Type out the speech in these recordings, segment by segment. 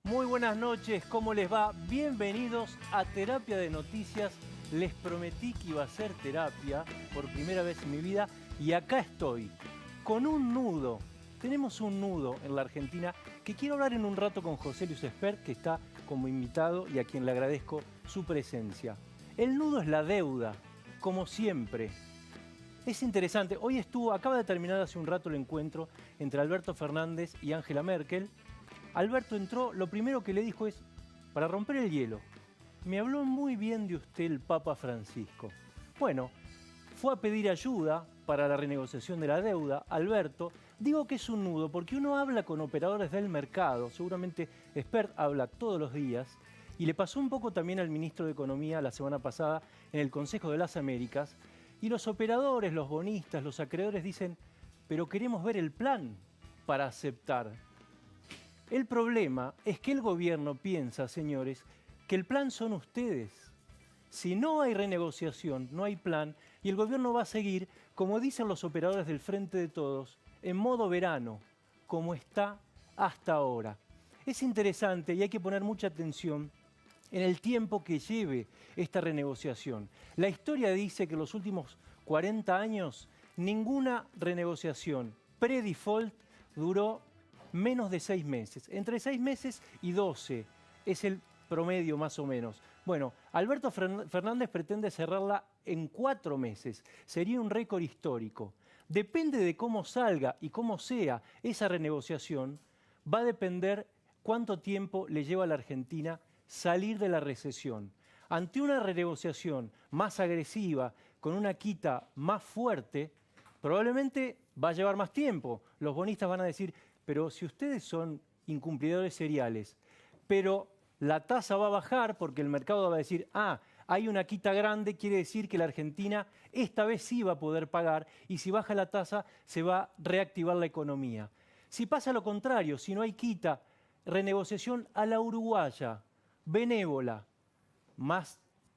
Muy buenas noches, ¿cómo les va? Bienvenidos a Terapia de Noticias. Les prometí que iba a hacer terapia por primera vez en mi vida y acá estoy, con un nudo. Tenemos un nudo en la Argentina que quiero hablar en un rato con José Luis Espert, que está como invitado y a quien le agradezco su presencia. El nudo es la deuda, como siempre. Es interesante, acaba de terminar hace un rato el encuentro entre Alberto Fernández y Angela Merkel. Alberto entró, lo primero que le dijo es, para romper el hielo, me habló muy bien de usted el Papa Francisco. Bueno, fue a pedir ayuda para la renegociación de la deuda. Alberto, digo que es un nudo porque uno habla con operadores del mercado, seguramente Espert habla todos los días, y le pasó un poco también al ministro de Economía la semana pasada en el Consejo de las Américas, y los operadores, los bonistas, los acreedores dicen, pero queremos ver el plan para aceptar. El problema es que el gobierno piensa, señores, que el plan son ustedes. Si no hay renegociación, no hay plan, y el gobierno va a seguir, como dicen los operadores del Frente de Todos, en modo verano, como está hasta ahora. Es interesante y hay que poner mucha atención en el tiempo que lleve esta renegociación. La historia dice que en los últimos 40 años ninguna renegociación pre-default duró menos de 6 meses. Entre 6 meses y 12 es el promedio más o menos. Bueno, Alberto Fernández pretende cerrarla en 4 meses. Sería un récord histórico. Depende de cómo salga y cómo sea esa renegociación, va a depender cuánto tiempo le lleva a la Argentina salir de la recesión. Ante una renegociación más agresiva, con una quita más fuerte, probablemente va a llevar más tiempo. Los bonistas van a decir, pero si ustedes son incumplidores seriales, pero la tasa va a bajar porque el mercado va a decir, hay una quita grande, quiere decir que la Argentina esta vez sí va a poder pagar y si baja la tasa se va a reactivar la economía. Si pasa lo contrario, si no hay quita, renegociación a la uruguaya, benévola,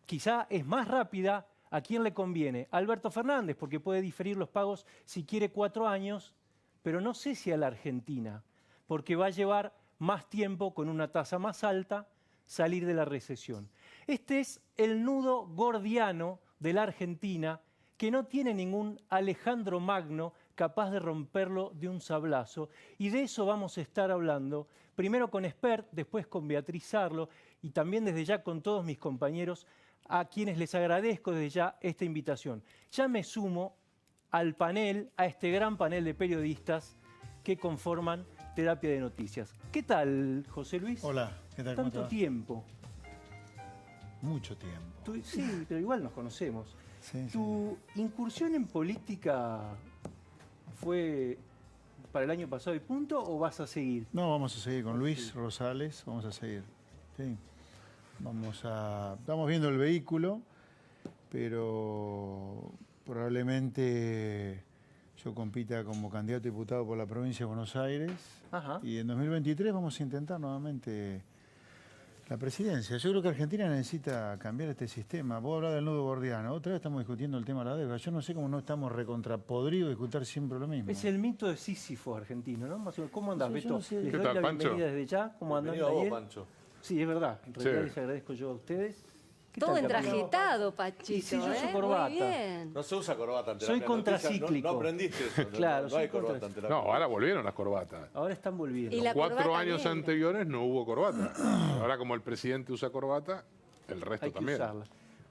quizá es más rápida, ¿a quién le conviene? A Alberto Fernández, porque puede diferir los pagos si quiere 4 años, pero no sé si a la Argentina, porque va a llevar más tiempo con una tasa más alta salir de la recesión. Este es el nudo gordiano de la Argentina que no tiene ningún Alejandro Magno capaz de romperlo de un sablazo. Y de eso vamos a estar hablando, primero con Espert, después con Beatriz Sarlo y también desde ya con todos mis compañeros, a quienes les agradezco desde ya esta invitación. Ya me sumo al panel, a este gran panel de periodistas que conforman Terapia de Noticias. ¿Qué tal, José Luis? Hola, ¿qué tal? Tanto tiempo. Mucho tiempo. Sí, pero igual nos conocemos. Sí, ¿Tu incursión en política fue para el año pasado y punto o vas a seguir? No, vamos a seguir con Luis Rosales, vamos a seguir. Sí. Estamos viendo el vehículo, pero probablemente yo compita como candidato a diputado por la provincia de Buenos Aires. Ajá. Y en 2023 vamos a intentar nuevamente la presidencia. Yo creo que Argentina necesita cambiar este sistema. Vos hablás del nudo gordiano. Otra vez estamos discutiendo el tema de la deuda. Yo no sé cómo no estamos recontrapodridos discutir siempre lo mismo. Es el mito de Sísifo argentino, ¿no? ¿Cómo andás, Sí, Beto? no sé. Les ¿Qué doy tal, la Pancho? bienvenida desde ya. ¿Cómo andás, Bienvenido a vos, Daniel? Pancho. Sí, es verdad. En realidad Sí. les agradezco yo a ustedes. ¿Qué Todo tal, Capitán? entrajetado, Pachito. Y sí, yo uso Muy corbata. bien. No se usa corbata en Soy terapia de noticias. contracíclico. No aprendiste eso. Claro, no soy hay corbata contra- en terapia. No, ahora volvieron las corbatas. Ahora están volviendo. Y la 4 corbata años negra. anteriores no hubo corbata. Ahora como el presidente usa corbata, el resto Hay que también. usarla.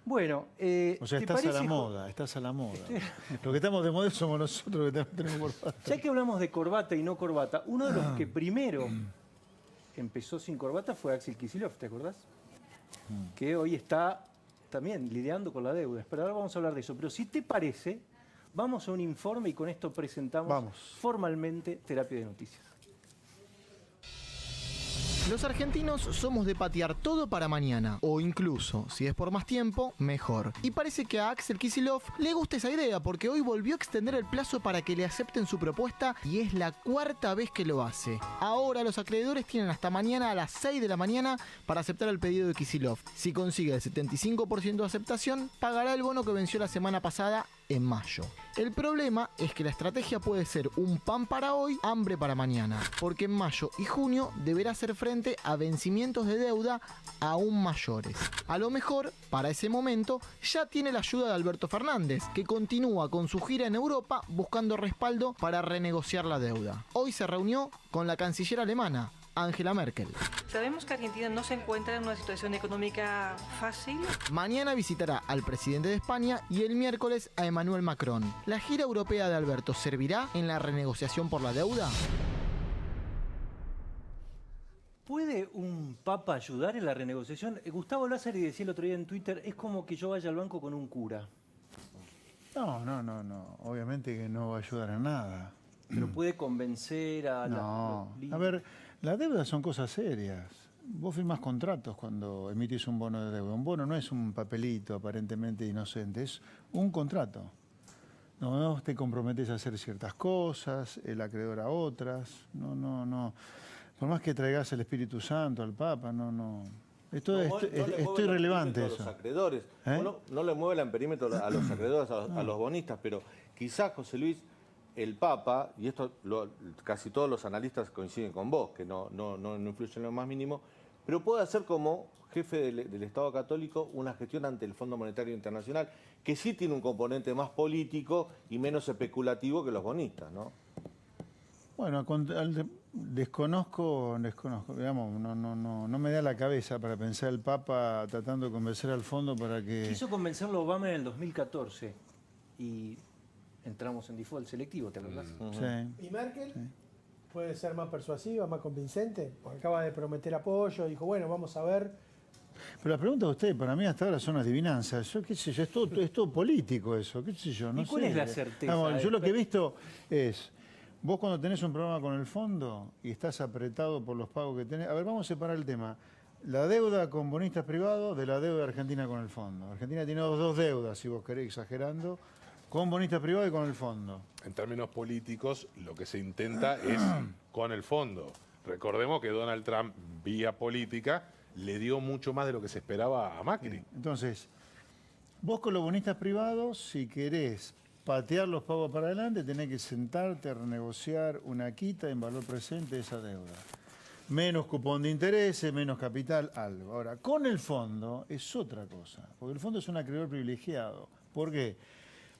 Bueno, O sea, ¿te estás a la parece, moda, estás a la moda. Lo que estamos de moda somos nosotros que tenemos corbata. Ya que hablamos de corbata y no corbata, uno de los que primero empezó sin corbata fue Axel Kicillof, ¿te acordás? Que hoy está también lidiando con la deuda. Pero ahora vamos a hablar de eso. Pero si te parece, vamos a un informe y con esto presentamos formalmente Terapia de Noticias. Los argentinos somos de patear todo para mañana, o incluso, si es por más tiempo, mejor. Y parece que a Axel Kicillof le gusta esa idea, porque hoy volvió a extender el plazo para que le acepten su propuesta y es la 4ª vez que lo hace. Ahora los acreedores tienen hasta mañana a las 6 de la mañana para aceptar el pedido de Kicillof. Si consigue el 75% de aceptación, pagará el bono que venció la semana pasada en mayo. El problema es que la estrategia puede ser un pan para hoy, hambre para mañana, porque en mayo y junio deberá hacer frente a vencimientos de deuda aún mayores. A lo mejor, para ese momento, ya tiene la ayuda de Alberto Fernández, que continúa con su gira en Europa buscando respaldo para renegociar la deuda. Hoy se reunió con la canciller alemana, Angela Merkel. Sabemos que Argentina no se encuentra en una situación económica fácil. Mañana visitará al presidente de España y el miércoles a Emmanuel Macron. ¿La gira europea de Alberto servirá en la renegociación por la deuda? ¿Puede un papa ayudar en la renegociación? Gustavo Lázari decía el otro día en Twitter, es como que yo vaya al banco con un cura. No. Obviamente que no va a ayudar a nada. Pero puede convencer a No. los A ver, las deudas son cosas serias. Vos firmás contratos cuando emitís un bono de deuda. Un bono no es un papelito aparentemente inocente, es un contrato. No te comprometes a hacer ciertas cosas, el acreedor a otras. No. Por más que traigas el Espíritu Santo al Papa, no. Esto es irrelevante eso. A los acreedores. No le mueve el amperímetro a los acreedores, a los bonistas, pero quizás, José Luis, el Papa, y esto casi todos los analistas coinciden con vos, que no influye en lo más mínimo, pero puede hacer como jefe del Estado Católico una gestión ante el Fondo Monetario Internacional, que sí tiene un componente más político y menos especulativo que los bonistas, ¿no? Bueno, desconozco, digamos, no me da la cabeza para pensar el Papa tratando de convencer al fondo para que... Quiso convencerlo Obama en el 2014 y entramos en default selectivo, ¿te acordás? Sí. ¿Y Merkel? ¿Puede ser más persuasiva, más convincente? Porque acaba de prometer apoyo, dijo, bueno, vamos a ver. Pero la pregunta de usted, para mí hasta ahora son adivinanzas. Yo qué sé yo, es todo político eso, qué sé yo, no ¿Y cuál sé. es la certeza? Vamos, yo lo que he visto es, vos cuando tenés un problema con el fondo y estás apretado por los pagos que tenés... A ver, vamos a separar el tema. La deuda con bonistas privados de la deuda argentina con el fondo. Argentina tiene dos deudas, si vos querés, exagerando, con bonistas privados y con el fondo. En términos políticos, lo que se intenta es con el fondo. Recordemos que Donald Trump, vía política, le dio mucho más de lo que se esperaba a Macri. Entonces, vos con los bonistas privados, si querés patear los pagos para adelante, tenés que sentarte a renegociar una quita en valor presente de esa deuda. Menos cupón de intereses, menos capital, algo. Ahora, con el fondo es otra cosa, porque el fondo es un acreedor privilegiado. ¿Por qué?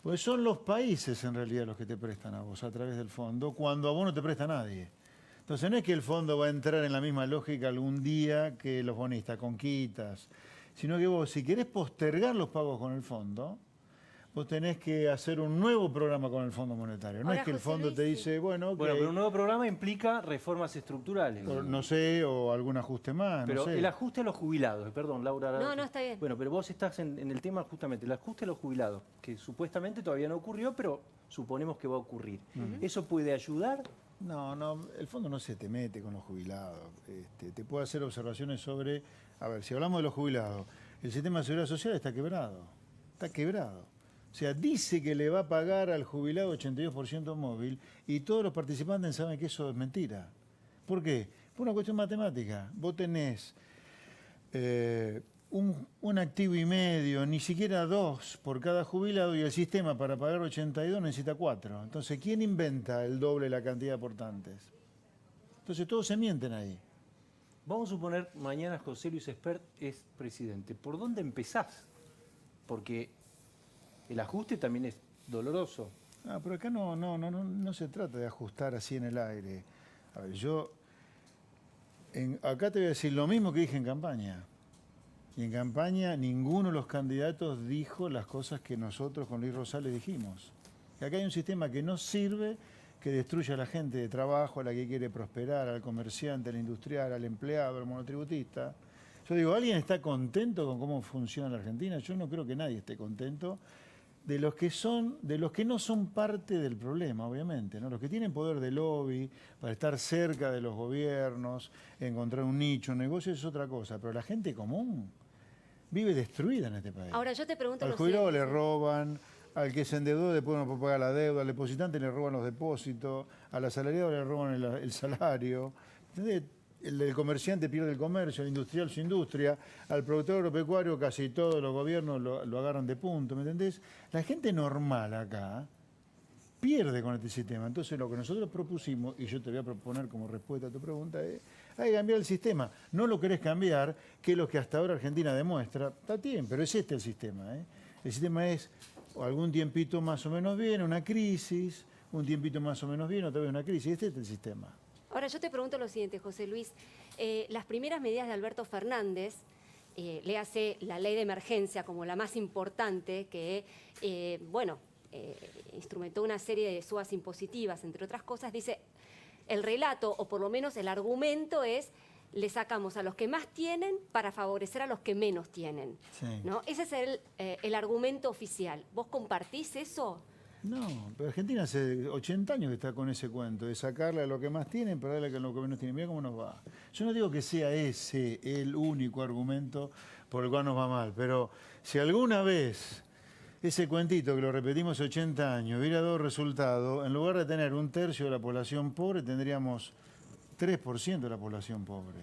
Porque son los países en realidad los que te prestan a vos a través del fondo, cuando a vos no te presta nadie. Entonces no es que el fondo va a entrar en la misma lógica algún día que los bonistas, con quitas, sino que vos, si querés postergar los pagos con el fondo, vos tenés que hacer un nuevo programa con el Fondo Monetario. No Ahora, es que el José fondo Luis, te dice, bueno, ok, Bueno, pero un nuevo programa implica reformas estructurales. no sé, o algún ajuste más, Pero no sé. el ajuste a los jubilados, perdón, Laura. No, está bien. Bueno, pero vos estás en el tema justamente, el ajuste a los jubilados, que supuestamente todavía no ocurrió, pero suponemos que va a ocurrir. ¿Eso puede ayudar? No, el fondo no se te mete con los jubilados. Te puede hacer observaciones sobre, a ver, si hablamos de los jubilados, el sistema de seguridad social está quebrado. O sea, dice que le va a pagar al jubilado 82% móvil y todos los participantes saben que eso es mentira. ¿Por qué? Por una cuestión matemática. Vos tenés un activo y medio, ni siquiera 2 por cada jubilado, y el sistema para pagar 82 necesita 4. Entonces, ¿quién inventa el doble de la cantidad de aportantes? Entonces, todos se mienten ahí. Vamos a suponer mañana José Luis Espert es presidente. ¿Por dónde empezás? Porque el ajuste también es doloroso. Pero acá no se trata de ajustar así en el aire. A ver, acá te voy a decir lo mismo que dije en campaña. Y en campaña ninguno de los candidatos dijo las cosas que nosotros con Luis Rosales dijimos. Y acá hay un sistema que no sirve, que destruye a la gente de trabajo, a la que quiere prosperar, al comerciante, al industrial, al empleado, al monotributista. Yo digo, ¿alguien está contento con cómo funciona la Argentina? Yo no creo que nadie esté contento. De los que no son parte del problema, obviamente, ¿no? Los que tienen poder de lobby para estar cerca de los gobiernos, encontrar un nicho, un negocio, es otra cosa. Pero la gente común vive destruida en este país. Ahora yo te pregunto Al lo jubilado siguiente. le roban, al que se endeudó después no puede pagar la deuda, al depositante le roban los depósitos, al asalariado le roban el salario. ¿Entendés? el comerciante pierde el comercio, el industrial su industria, al productor agropecuario casi todos los gobiernos lo agarran de punto, ¿me entendés? La gente normal acá pierde con este sistema. Entonces lo que nosotros propusimos, y yo te voy a proponer como respuesta a tu pregunta, es hay que cambiar el sistema. No lo querés cambiar, que es lo que hasta ahora Argentina demuestra. Está bien, pero es este el sistema. El sistema es algún tiempito más o menos bien, una crisis, un tiempito más o menos bien, otra vez una crisis. Este es el sistema. Ahora yo te pregunto lo siguiente, José Luis. Las primeras medidas de Alberto Fernández, le hace la ley de emergencia como la más importante que, instrumentó una serie de subas impositivas, entre otras cosas, dice, el relato, o por lo menos el argumento es, le sacamos a los que más tienen para favorecer a los que menos tienen. Sí. ¿No? Ese es el argumento oficial. ¿Vos compartís eso? No, pero Argentina hace 80 años que está con ese cuento, de sacarle a lo que más tienen para darle a lo que menos tienen. Mira cómo nos va. Yo no digo que sea ese el único argumento por el cual nos va mal, pero si alguna vez ese cuentito que lo repetimos 80 años hubiera dado resultado, en lugar de tener un tercio de la población pobre, tendríamos 3% de la población pobre.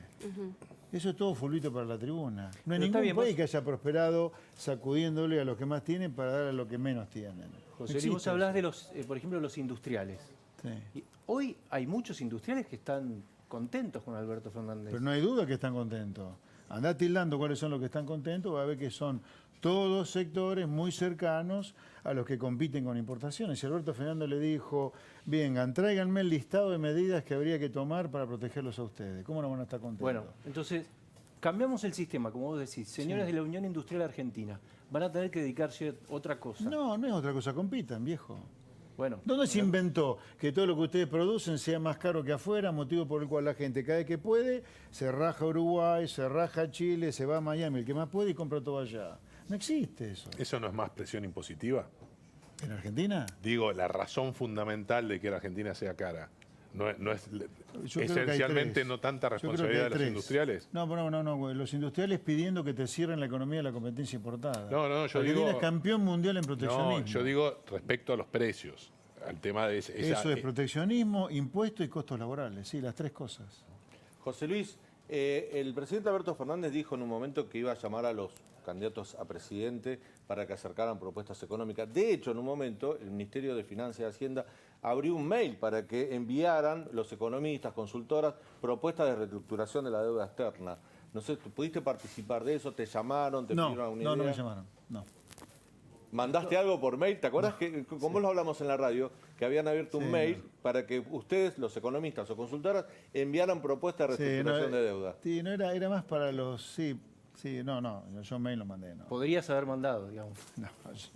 Eso es todo fulbito para la tribuna. No hay ningún país que haya prosperado sacudiéndole a los que más tienen para dar a los que menos tienen. José Luis, vos hablás de los, por ejemplo, de los industriales. Sí. Y hoy hay muchos industriales que están contentos con Alberto Fernández. Pero no hay duda que están contentos. Andá tildando cuáles son los que están contentos, va a ver que son todos sectores muy cercanos a los que compiten con importaciones. Si Alberto Fernández le dijo, vengan, tráiganme el listado de medidas que habría que tomar para protegerlos a ustedes, ¿cómo no van a estar contentos? Bueno, entonces, cambiamos el sistema, como vos decís. Señores de la Unión Industrial Argentina, van a tener que dedicarse a otra cosa. No, no es otra cosa, compitan, viejo. Bueno, ¿Dónde se inventó que todo lo que ustedes producen sea más caro que afuera, motivo por el cual la gente cada vez que puede se raja a Uruguay, se raja a Chile, se va a Miami, el que más puede y compra todo allá? No existe eso. ¿Eso no es más presión impositiva? ¿En Argentina? Digo, la razón fundamental de que la Argentina sea cara. No es Yo creo que hay esencialmente tres. no tanta Yo creo que responsabilidad hay de los tres. industriales. No, güey. Los industriales pidiendo que te cierren la economía de la competencia importada. No, yo Argentina digo... es campeón mundial en proteccionismo. No, yo digo respecto a los precios, al tema de esa... Eso es proteccionismo, impuestos y costos laborales, sí, las tres cosas. José Luis, el presidente Alberto Fernández dijo en un momento que iba a llamar a los candidatos a presidente para que acercaran propuestas económicas. De hecho, en un momento, el Ministerio de Finanzas y Hacienda abrió un mail para que enviaran los economistas, consultoras, propuestas de reestructuración de la deuda externa. No sé, ¿pudiste participar de eso? ¿Te llamaron? ¿Te pidieron alguna idea? No me llamaron, no. ¿Mandaste algo por mail? ¿Te acuerdas que, como vos lo hablamos en la radio, que habían abierto un mail para que ustedes, los economistas o consultoras, enviaran propuestas de reestructuración de deuda? Sí, no era más para los... yo mail lo mandé, no. podrías haber mandado, digamos. No,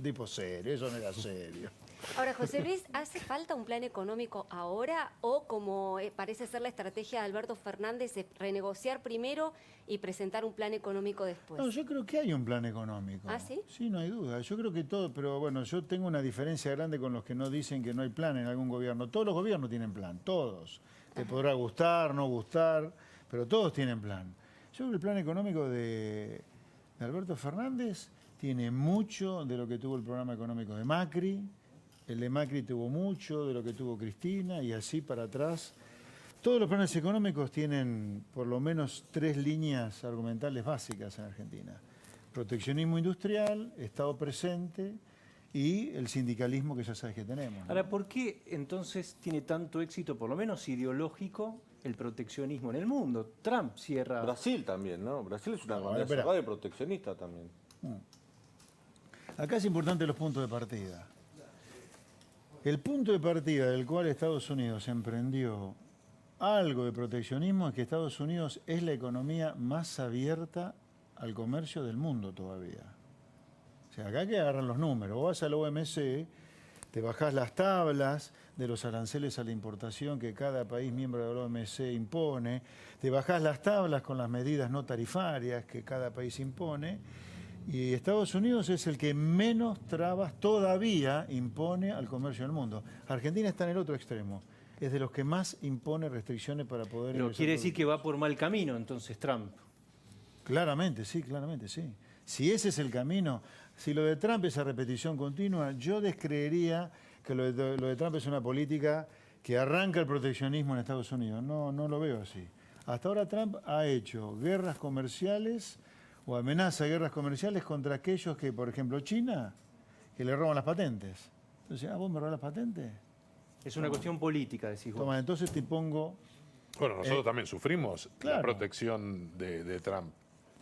tipo serio, eso no era serio. Ahora, José Luis, ¿hace falta un plan económico ahora o, como parece ser la estrategia de Alberto Fernández, renegociar primero y presentar un plan económico después? No, yo creo que hay un plan económico. ¿Ah, sí? Sí, no hay duda. Yo creo que todo, pero bueno, yo tengo una diferencia grande con los que no dicen que no hay plan en algún gobierno. Todos los gobiernos tienen plan, todos. Te podrá gustar, no gustar, pero todos tienen plan. Yo creo que el plan económico de Alberto Fernández tiene mucho de lo que tuvo el programa económico de Macri. El de Macri tuvo mucho de lo que tuvo Cristina y así para atrás. Todos los planes económicos tienen por lo menos 3 líneas argumentales básicas en Argentina. Proteccionismo industrial, Estado presente y el sindicalismo que ya sabes que tenemos, ¿no? Ahora, ¿por qué entonces tiene tanto éxito, por lo menos ideológico, el proteccionismo en el mundo? Trump cierra... Brasil también, ¿no? Brasil es una economía espera. cerrada y proteccionista también. Acá es importante los puntos de partida. El punto de partida del cual Estados Unidos emprendió algo de proteccionismo es que Estados Unidos es la economía más abierta al comercio del mundo todavía. O sea, acá hay que agarrar los números. Vos vas al OMC, te bajás las tablas de los aranceles a la importación que cada país miembro del OMC impone, te bajás las tablas con las medidas no tarifarias que cada país impone, y Estados Unidos es el que menos trabas todavía impone al comercio del mundo. Argentina está en el otro extremo. Es de los que más impone restricciones para poder... Pero ingresar quiere decir que productos. va por mal camino entonces Trump. Claramente, sí. Si ese es el camino, si lo de Trump es a repetición continua, yo descreería que lo de Trump es una política que arranca el proteccionismo en Estados Unidos. No lo veo así. Hasta ahora Trump ha hecho guerras comerciales o amenaza guerras comerciales contra aquellos que, por ejemplo, China, que le roban las patentes. Entonces, ¿vos me robás las patentes? Es una cuestión política, decís vos. Toma, entonces te pongo... Bueno, nosotros también sufrimos claro. la protección de Trump.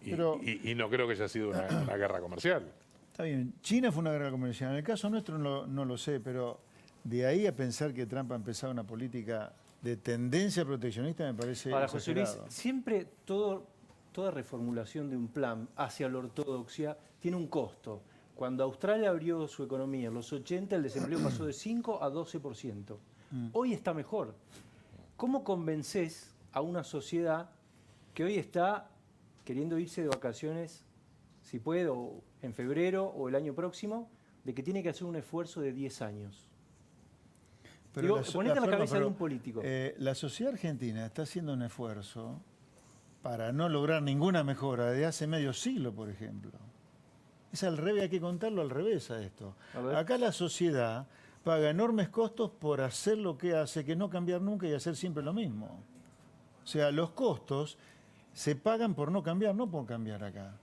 Pero- Y no creo que haya sido una guerra comercial. Está bien, China fue una guerra comercial. En el caso nuestro no lo sé, pero de ahí a pensar que Trump ha empezado una política de tendencia proteccionista me parece Ahora, José Luis, exagerado. siempre toda reformulación de un plan hacia la ortodoxia tiene un costo. Cuando Australia abrió su economía en los 80, el desempleo pasó de 5 a 12%. Hoy está mejor. ¿Cómo convences a una sociedad que hoy está queriendo irse de vacaciones, si puede, o en febrero o el año próximo, de que tiene que hacer un esfuerzo de 10 años? Digo, ponete en la cabeza de un político. La sociedad argentina está haciendo un esfuerzo para no lograr ninguna mejora desde hace medio siglo, por ejemplo. Es al revés, hay que contarlo al revés a esto. Acá la sociedad paga enormes costos por hacer lo que hace, que es no cambiar nunca y hacer siempre lo mismo. O sea, los costos se pagan por no cambiar, no por cambiar acá.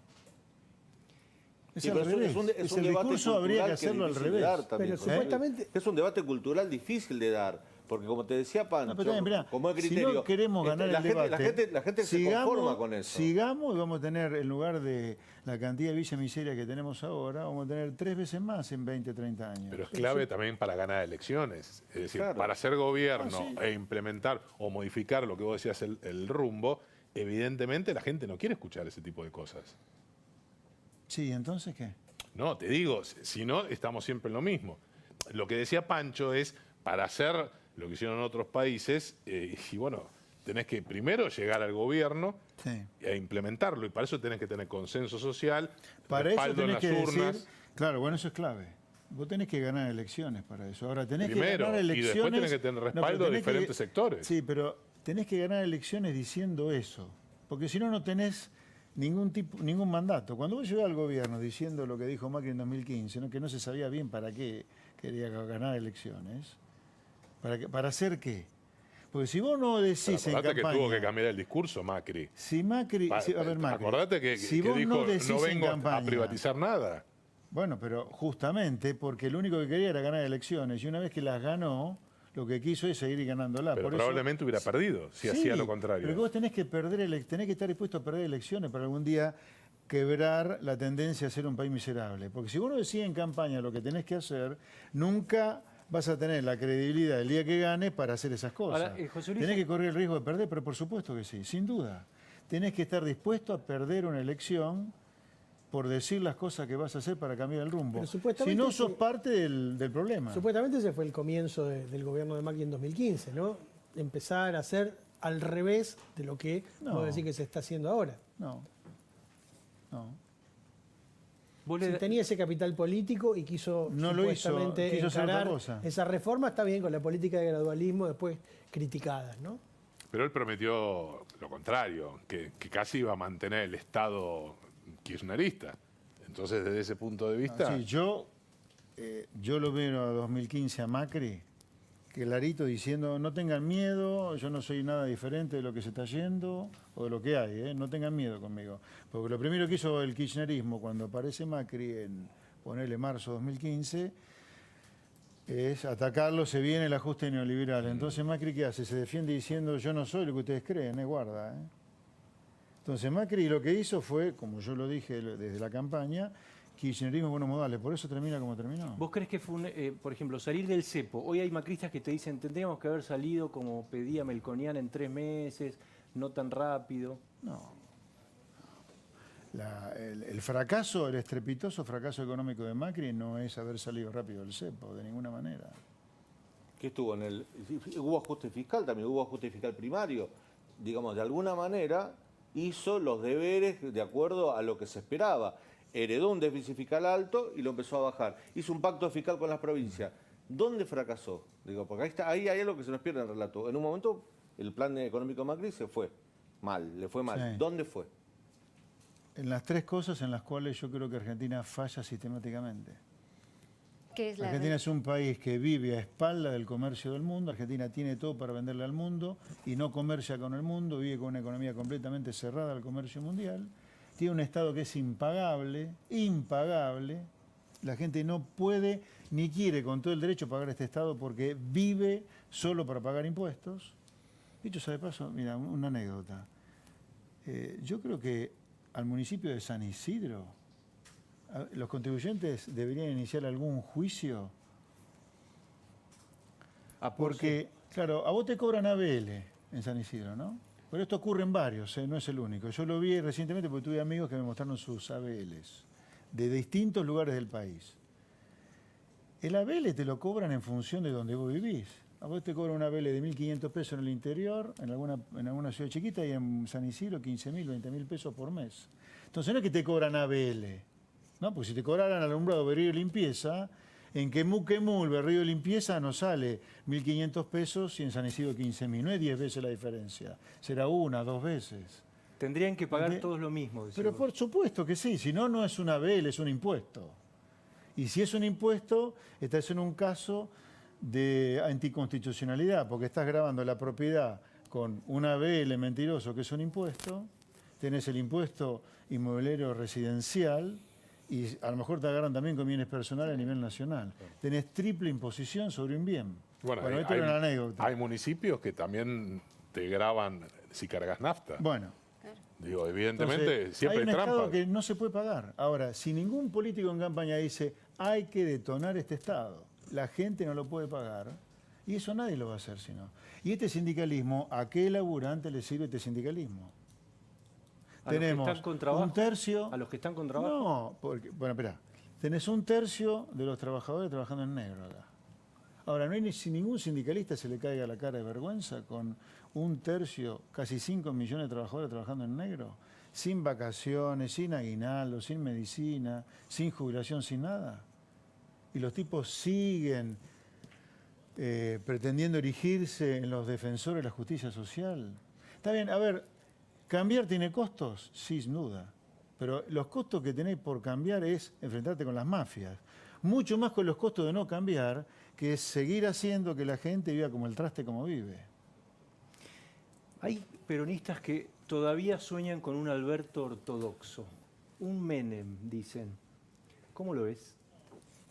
Es Sí, al pero revés. es un el debate discurso habría que cultural hacerlo es al difícil de revés. dar también, Pero José. supuestamente... Es un debate cultural difícil de dar, porque como te decía Pancho, No, pero también, mirá, como es si criterio... no queremos ganar el debate, la gente se conforma con eso. Sigamos y vamos a tener, en lugar de la cantidad de villa miseria que tenemos ahora, vamos a tener 3 veces más en 20, 30 años. Pero es clave también para ganar elecciones. Es decir, Claro. para ser gobierno Ah, sí. e implementar o modificar lo que vos decías, el rumbo, evidentemente la gente no quiere escuchar ese tipo de cosas. Sí, ¿entonces qué? No, te digo, si no, estamos siempre en lo mismo. Lo que decía Pancho es, para hacer lo que hicieron en otros países, y bueno, tenés que primero llegar al gobierno Sí. e implementarlo, y para eso tenés que tener consenso social, Para eso respaldo en tenés las que urnas. decir, claro, bueno, eso es clave. Vos tenés que ganar elecciones para eso. Ahora tenés Primero, que ganar y elecciones. después tenés que tener pero respaldo de tenés que- diferentes sectores. Sí, pero tenés que ganar elecciones diciendo eso. Porque si no, no tenés ningún mandato. Cuando vos llegás al gobierno diciendo lo que dijo Macri en 2015, ¿no? Que no se sabía bien para qué quería ganar elecciones, ¿para hacer qué? Porque si vos no decís en Acordate campaña... que tuvo que cambiar el discurso Macri. Si Macri... a ver, Macri. Acordate que si que vos dijo, decís no en vengo a campaña, privatizar nada. Bueno, pero justamente porque lo único que quería era ganar elecciones y una vez que las ganó, lo que quiso es seguir ganándolas. Pero Por eso- probablemente hubiera perdido si Sí, hacía lo contrario. Pero que vos tenés que tenés que estar dispuesto a perder elecciones para algún día quebrar la tendencia a ser un país miserable. Porque si vos no decís en campaña lo que tenés que hacer, nunca vas a tener la credibilidad el día que ganes para hacer esas cosas. Ahora, José Luis- Tenés que correr el riesgo de perder, pero por supuesto que sí, sin duda. Tenés que estar dispuesto a perder una elección por decir las cosas que vas a hacer para cambiar el rumbo. Pero Si supuestamente no, sos sí. parte del problema. Supuestamente ese fue el comienzo del gobierno de Macri en 2015, ¿no? Empezar a hacer al revés de lo que No. vos decís que se está haciendo ahora. No. Vos Si le- tenía ese capital político y quiso No lo hizo, supuestamente quiso hacer otra encarar cosa. esa reforma, está bien con la política de gradualismo después criticadas, ¿no? Pero él prometió lo contrario, que casi iba a mantener el Estado kirchnerista. Entonces, desde ese punto de vista... Sí, yo lo veo a 2015 a Macri, clarito, no tengan miedo, yo no soy nada diferente de lo que se está yendo o de lo que hay, no tengan miedo conmigo. Porque lo primero que hizo el kirchnerismo cuando aparece Macri en, ponele, marzo de 2015, es atacarlo, se viene el ajuste neoliberal. Entonces Macri, ¿qué hace? Se defiende diciendo, yo no soy lo que ustedes creen, guarda. Entonces Macri lo que hizo fue, como yo lo dije desde la campaña, kirchnerismo y buenos modales, por eso termina como terminó. ¿Vos crees que fue, por ejemplo, salir del cepo? Hoy hay macristas que te dicen, tendríamos que haber salido como pedía Melconian en 3 meses, no tan rápido. No. El fracaso, el estrepitoso fracaso económico de Macri no es haber salido rápido del cepo, de ninguna manera. ¿Qué estuvo en el...? Hubo ajuste fiscal también, hubo ajuste fiscal primario. Digamos, de alguna manera hizo los deberes de acuerdo a lo que se esperaba. Heredó un déficit fiscal alto y lo empezó a bajar. Hizo un pacto fiscal con las provincias. ¿Dónde fracasó? Digo, porque ahí hay algo que se nos pierde en el relato. En un momento el plan económico de Macri se fue mal, le fue mal. Sí. ¿Dónde fue? En las 3 cosas en las cuales yo creo que Argentina falla sistemáticamente. ¿Qué es la Argentina es un país que vive a espalda del comercio del mundo. Argentina tiene todo para venderle al mundo y no comercia con el mundo, vive con una economía completamente cerrada al comercio mundial. Tiene un Estado que es impagable, impagable. La gente no puede ni quiere con todo el derecho pagar este Estado porque vive solo para pagar impuestos. Dicho sea de paso, mira, una anécdota. Yo creo que al municipio de San Isidro, los contribuyentes deberían iniciar algún juicio. Porque, claro, a vos te cobran ABL en San Isidro, ¿no? Pero esto ocurre en varios, no es el único. Yo lo vi recientemente porque tuve amigos que me mostraron sus ABLs de distintos lugares del país. El ABL te lo cobran en función de donde vos vivís. A vos te cobran un ABL de 1.500 pesos en el interior, en alguna ciudad chiquita, y en San Isidro 15.000, 20.000 pesos por mes. Entonces no es que te cobran ABL, ¿no? Porque si te cobraran alumbrado, berrío y limpieza, en Quemú, el berrío y limpieza nos sale 1.500 pesos y en San Isidro 15.000. No es 10 veces la diferencia, será 1, 2 veces. Tendrían que pagar todos lo mismo. Pero por supuesto que sí, si no, no es un ABL, es un impuesto. Y si es un impuesto, estás en un caso de anticonstitucionalidad, porque estás grabando la propiedad con un ABL mentiroso, que es un impuesto, tenés el impuesto inmobiliario residencial, y a lo mejor te agarran también con bienes personales a nivel nacional. Tenés triple imposición sobre un bien. Bueno, esto era una anécdota. Hay municipios que también te graban si cargas nafta. Bueno. Digo, evidentemente, Entonces, siempre hay un trampa. Estado que no se puede pagar. Ahora, si ningún político en campaña dice hay que detonar este Estado, la gente no lo puede pagar, y eso nadie lo va a hacer sino. Y este sindicalismo, ¿a qué laburante le sirve este sindicalismo? Tenemos un tercio... ¿A los que están con trabajo? No, porque, bueno, espera. Tenés un tercio de los trabajadores trabajando en negro acá. Ahora, no hay si ningún sindicalista se le caiga la cara de vergüenza con un tercio, casi 5 millones de trabajadores trabajando en negro, sin vacaciones, sin aguinaldo, sin medicina, sin jubilación, sin nada. Y los tipos siguen pretendiendo erigirse en los defensores de la justicia social. Está bien, a ver, ¿cambiar tiene costos? Sí, sin duda. Pero los costos que tenés por cambiar es enfrentarte con las mafias. Mucho más con los costos de no cambiar, que es seguir haciendo que la gente viva como el traste como vive. Hay peronistas que todavía sueñan con un Alberto ortodoxo, un Menem, dicen. ¿Cómo lo ves?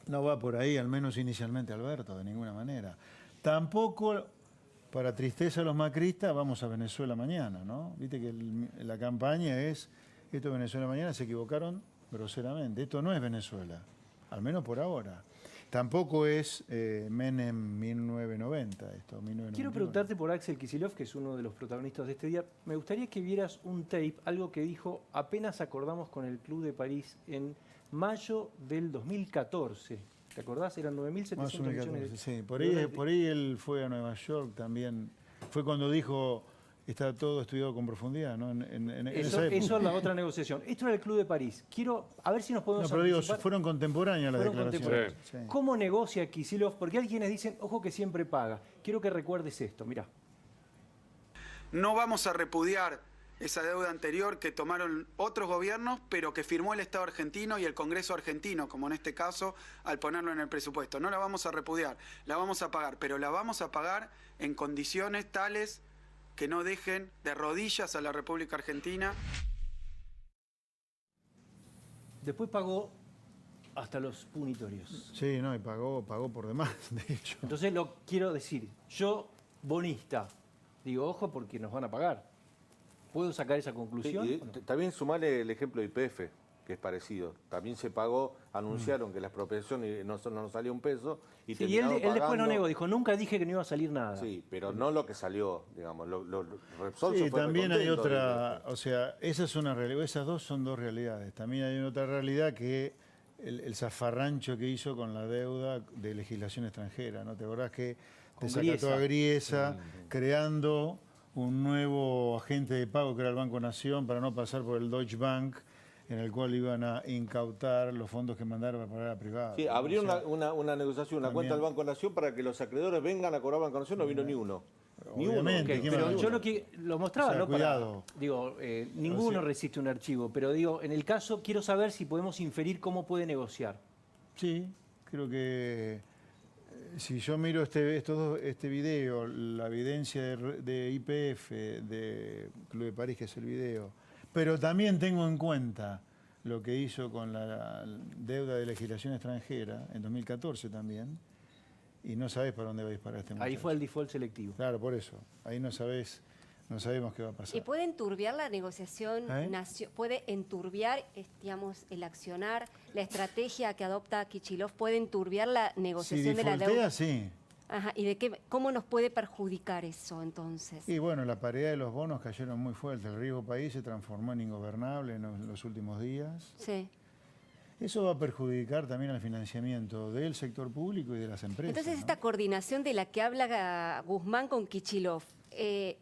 No va por ahí, al menos inicialmente, Alberto, de ninguna manera. Tampoco, para tristeza de los macristas, vamos a Venezuela mañana, ¿no? Viste que la campaña es, esto es Venezuela mañana, se equivocaron groseramente. Esto no es Venezuela, al menos por ahora. Tampoco es Menem 1990, esto, 1991. Quiero preguntarte por Axel Kicillof, que es uno de los protagonistas de este día. Me gustaría que vieras un tape, algo que dijo apenas acordamos con el Club de París en mayo del 2014. ¿Te acordás? Eran 9.700 millones de... Sí, por ahí él fue a Nueva York también. Fue cuando dijo, está todo estudiado con profundidad, ¿no? Eso es la otra negociación. Esto era el Club de París. Quiero, a ver si nos podemos... No, pero digo, fueron contemporáneas las declaraciones. Sí. ¿Cómo negocia Kicillof? Porque hay quienes dicen, ojo que siempre paga. Quiero que recuerdes esto, mirá. No vamos a repudiar esa deuda anterior que tomaron otros gobiernos, pero que firmó el Estado argentino y el Congreso argentino, como en este caso, al ponerlo en el presupuesto. No la vamos a repudiar, la vamos a pagar, pero la vamos a pagar en condiciones tales que no dejen de rodillas a la República Argentina. Después pagó hasta los punitorios. Sí, no, y pagó por demás, de hecho. Entonces lo quiero decir, yo, bonista, digo, ojo porque nos van a pagar. ¿Puedo sacar esa conclusión? Sí, también sumarle el ejemplo de YPF, que es parecido. También se pagó, anunciaron que la expropiación no nos salió un peso. Y él después no negó, dijo, nunca dije que no iba a salir nada. Sí, pero no lo que salió, digamos. Repsol sí, también hay otra, o sea, esa es una realidad, esas dos son dos realidades. También hay otra realidad que el zafarrancho que hizo con la deuda de legislación extranjera, ¿no? ¿Te acordás que desacató a Griesa, creando un nuevo agente de pago que era el Banco Nación para no pasar por el Deutsche Bank, en el cual iban a incautar los fondos que mandaron para pagar a privados? Sí, abrió una negociación, una cuenta del Banco Nación para que los acreedores vengan a cobrar Banco Nación, no vino ni uno. Obviamente, pero yo lo mostraba, ¿no? Cuidado. Digo, ninguno resiste un archivo, pero digo, en el caso quiero saber si podemos inferir cómo puede negociar. Sí, Creo que si yo miro este video, la evidencia de YPF, de Club de París, que es el video, pero también tengo en cuenta lo que hizo con la deuda de legislación extranjera, en 2014 también, y no sabés para dónde va a disparar este muchacho. Ahí fue el default selectivo. Claro, por eso. Ahí no sabemos qué va a pasar. ¿Y puede enturbiar la negociación, puede enturbiar, digamos, el accionar, la estrategia que adopta Kicillof, puede enturbiar la negociación de la deuda? Sí. Ajá, ¿y cómo nos puede perjudicar eso entonces? Y bueno, la paridad de los bonos cayeron muy fuerte. El riesgo país se transformó en ingobernable en los últimos días. Sí. Eso va a perjudicar también al financiamiento del sector público y de las empresas. Entonces, esta coordinación de la que habla Guzmán con Kicillof, ¿es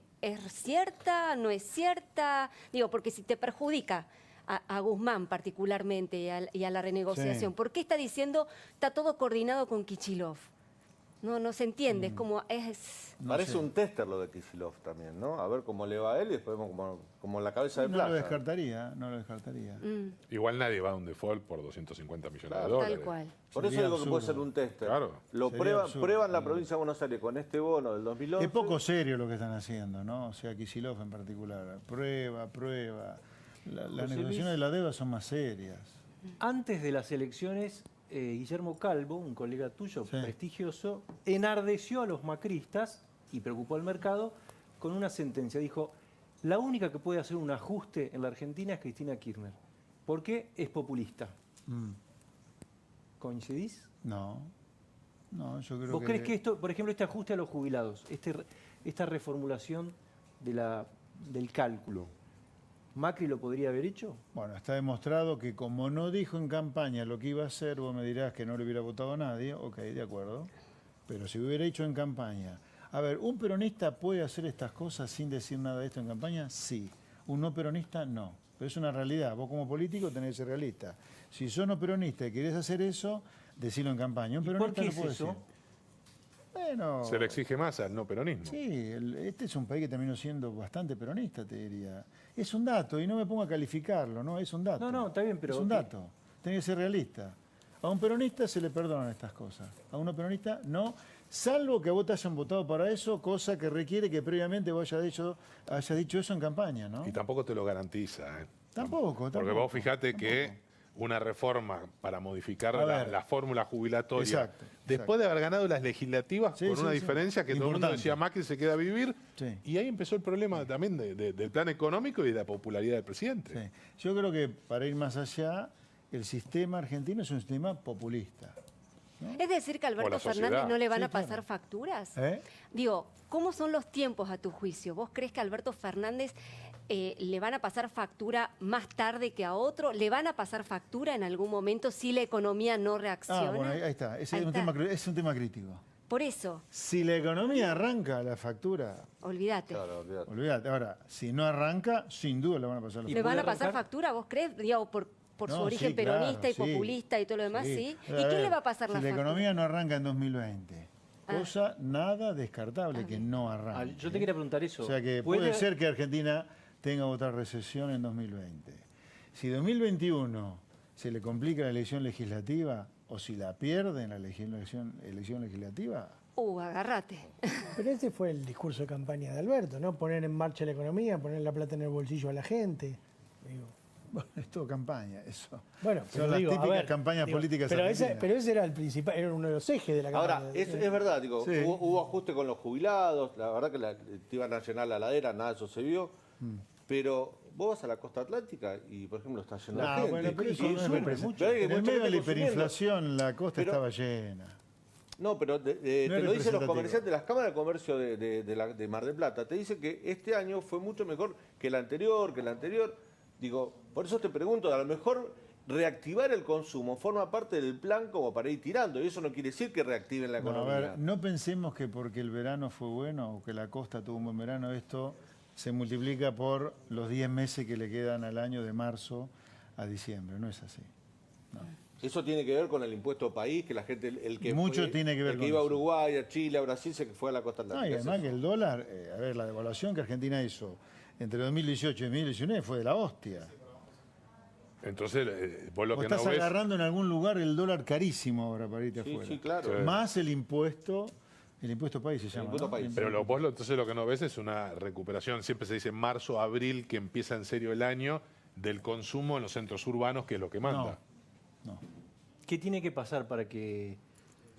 cierta? ¿No es cierta? Digo, porque si te perjudica a Guzmán particularmente y a la renegociación, ¿por qué está diciendo está todo coordinado con Kicillof? No se entiende, es como es... Parece un tester lo de Kicillof también, ¿no? A ver cómo le va a él y después vemos como la cabeza de playa. No lo descartaría. Igual nadie va a un default por 250 millones de dólares. Tal cual. Por eso digo que puede ser un tester. Claro. Prueban la provincia de Buenos Aires con este bono del 2011. Es poco serio lo que están haciendo, ¿no? O sea, Kicillof en particular. Prueba. Las negociaciones de la deuda son más serias. Antes de las elecciones, Guillermo Calvo, un colega tuyo prestigioso, enardeció a los macristas y preocupó al mercado con una sentencia. Dijo, la única que puede hacer un ajuste en la Argentina es Cristina Kirchner, porque es populista. ¿Coincidís? No, yo creo ¿Vos crees que esto, por ejemplo, este ajuste a los jubilados, esta reformulación del cálculo, ¿Macri lo podría haber hecho? Bueno, está demostrado que como no dijo en campaña lo que iba a hacer, vos me dirás que no le hubiera votado a nadie, ok, de acuerdo, pero si hubiera hecho en campaña... A ver, ¿un peronista puede hacer estas cosas sin decir nada de esto en campaña? Sí. ¿Un no peronista? No. Pero es una realidad. Vos como político tenés que ser realista. Si sos no peronista y querés hacer eso, decilo en campaña. Un peronista no puede decir. Bueno, se le exige más al no peronismo. Sí, este es un país que terminó siendo bastante peronista, te diría. Es un dato, y no me pongo a calificarlo, ¿no? Es un dato. No, está bien, pero... Es un dato. Tenés que ser realista. A un peronista se le perdonan estas cosas. A un no peronista no, salvo que a vos te hayan votado para eso, cosa que requiere que previamente vos hayas dicho eso en campaña, ¿no? Y tampoco te lo garantiza, ¿eh? Tampoco. Porque vos fijate que una reforma para modificar la fórmula jubilatoria, después de haber ganado las legislativas con una diferencia que todo el mundo decía, Macri se queda a vivir, y ahí empezó el problema también del plan económico y de la popularidad del presidente. Sí. Yo creo que para ir más allá, el sistema argentino es un sistema populista, ¿no? Es decir, que a Alberto Fernández no le van a pasar facturas. Digo, ¿cómo son los tiempos a tu juicio? ¿Vos crees que a Alberto Fernández le van a pasar factura más tarde que a otro? ¿Le van a pasar factura en algún momento si la economía no reacciona? Bueno, ahí está. Es un tema crítico. Por eso. Si la economía arranca, la factura... Olvídate. Claro, olvídate. Ahora, si no arranca, sin duda le van a pasar la factura. ¿Le van a pasar factura, vos crees? Digo, por su origen peronista y populista y todo lo demás, ¿sí? ¿Y quién le va a pasar la factura? Si la economía no arranca en 2020, cosa nada descartable que no arranque. Yo te quería preguntar eso. O sea que puede ser que Argentina tenga otra recesión en 2020. Si 2021 se le complica la elección legislativa o si la pierde en la elección legislativa... agárrate. Pero ese fue el discurso de campaña de Alberto, ¿no? Poner en marcha la economía, poner la plata en el bolsillo a la gente. Bueno, es todo campaña, eso. Bueno, son las típicas campañas políticas argentinas. Pero ese era el principal, era uno de los ejes de la campaña. Ahora, es verdad, hubo ajuste con los jubilados, la verdad que te iban a llenar la ladera, nada de eso se vio, pero vos vas a la costa atlántica y, por ejemplo, está lleno de gente. Bueno, pero eso no es mucho. En el medio de la hiperinflación la costa estaba llena. No, pero te lo dicen los comerciantes de las cámaras de comercio de Mar del Plata. Te dicen que este año fue mucho mejor que el anterior, Digo, por eso te pregunto, a lo mejor reactivar el consumo forma parte del plan como para ir tirando, y eso no quiere decir que reactiven la economía. A ver, no pensemos que porque el verano fue bueno o que la costa tuvo un buen verano, esto se multiplica por los 10 meses que le quedan al año de marzo a diciembre, no es así. No. Eso tiene que ver con el impuesto país, que la gente, el que iba a Uruguay, a Chile, a Brasil, se fue a la costa atlántica. Y además que el dólar, a ver, la devaluación que Argentina hizo entre 2018 y 2019 fue de la hostia. Entonces, vos lo que estás no ves... agarrando en algún lugar el dólar carísimo ahora para irte afuera. Sí, claro. Sí. Más el impuesto país se llama. impuesto país. Pero entonces lo que no ves es una recuperación, siempre se dice marzo, abril, que empieza en serio el año, del consumo en los centros urbanos, que es lo que manda. No. ¿Qué tiene que pasar para que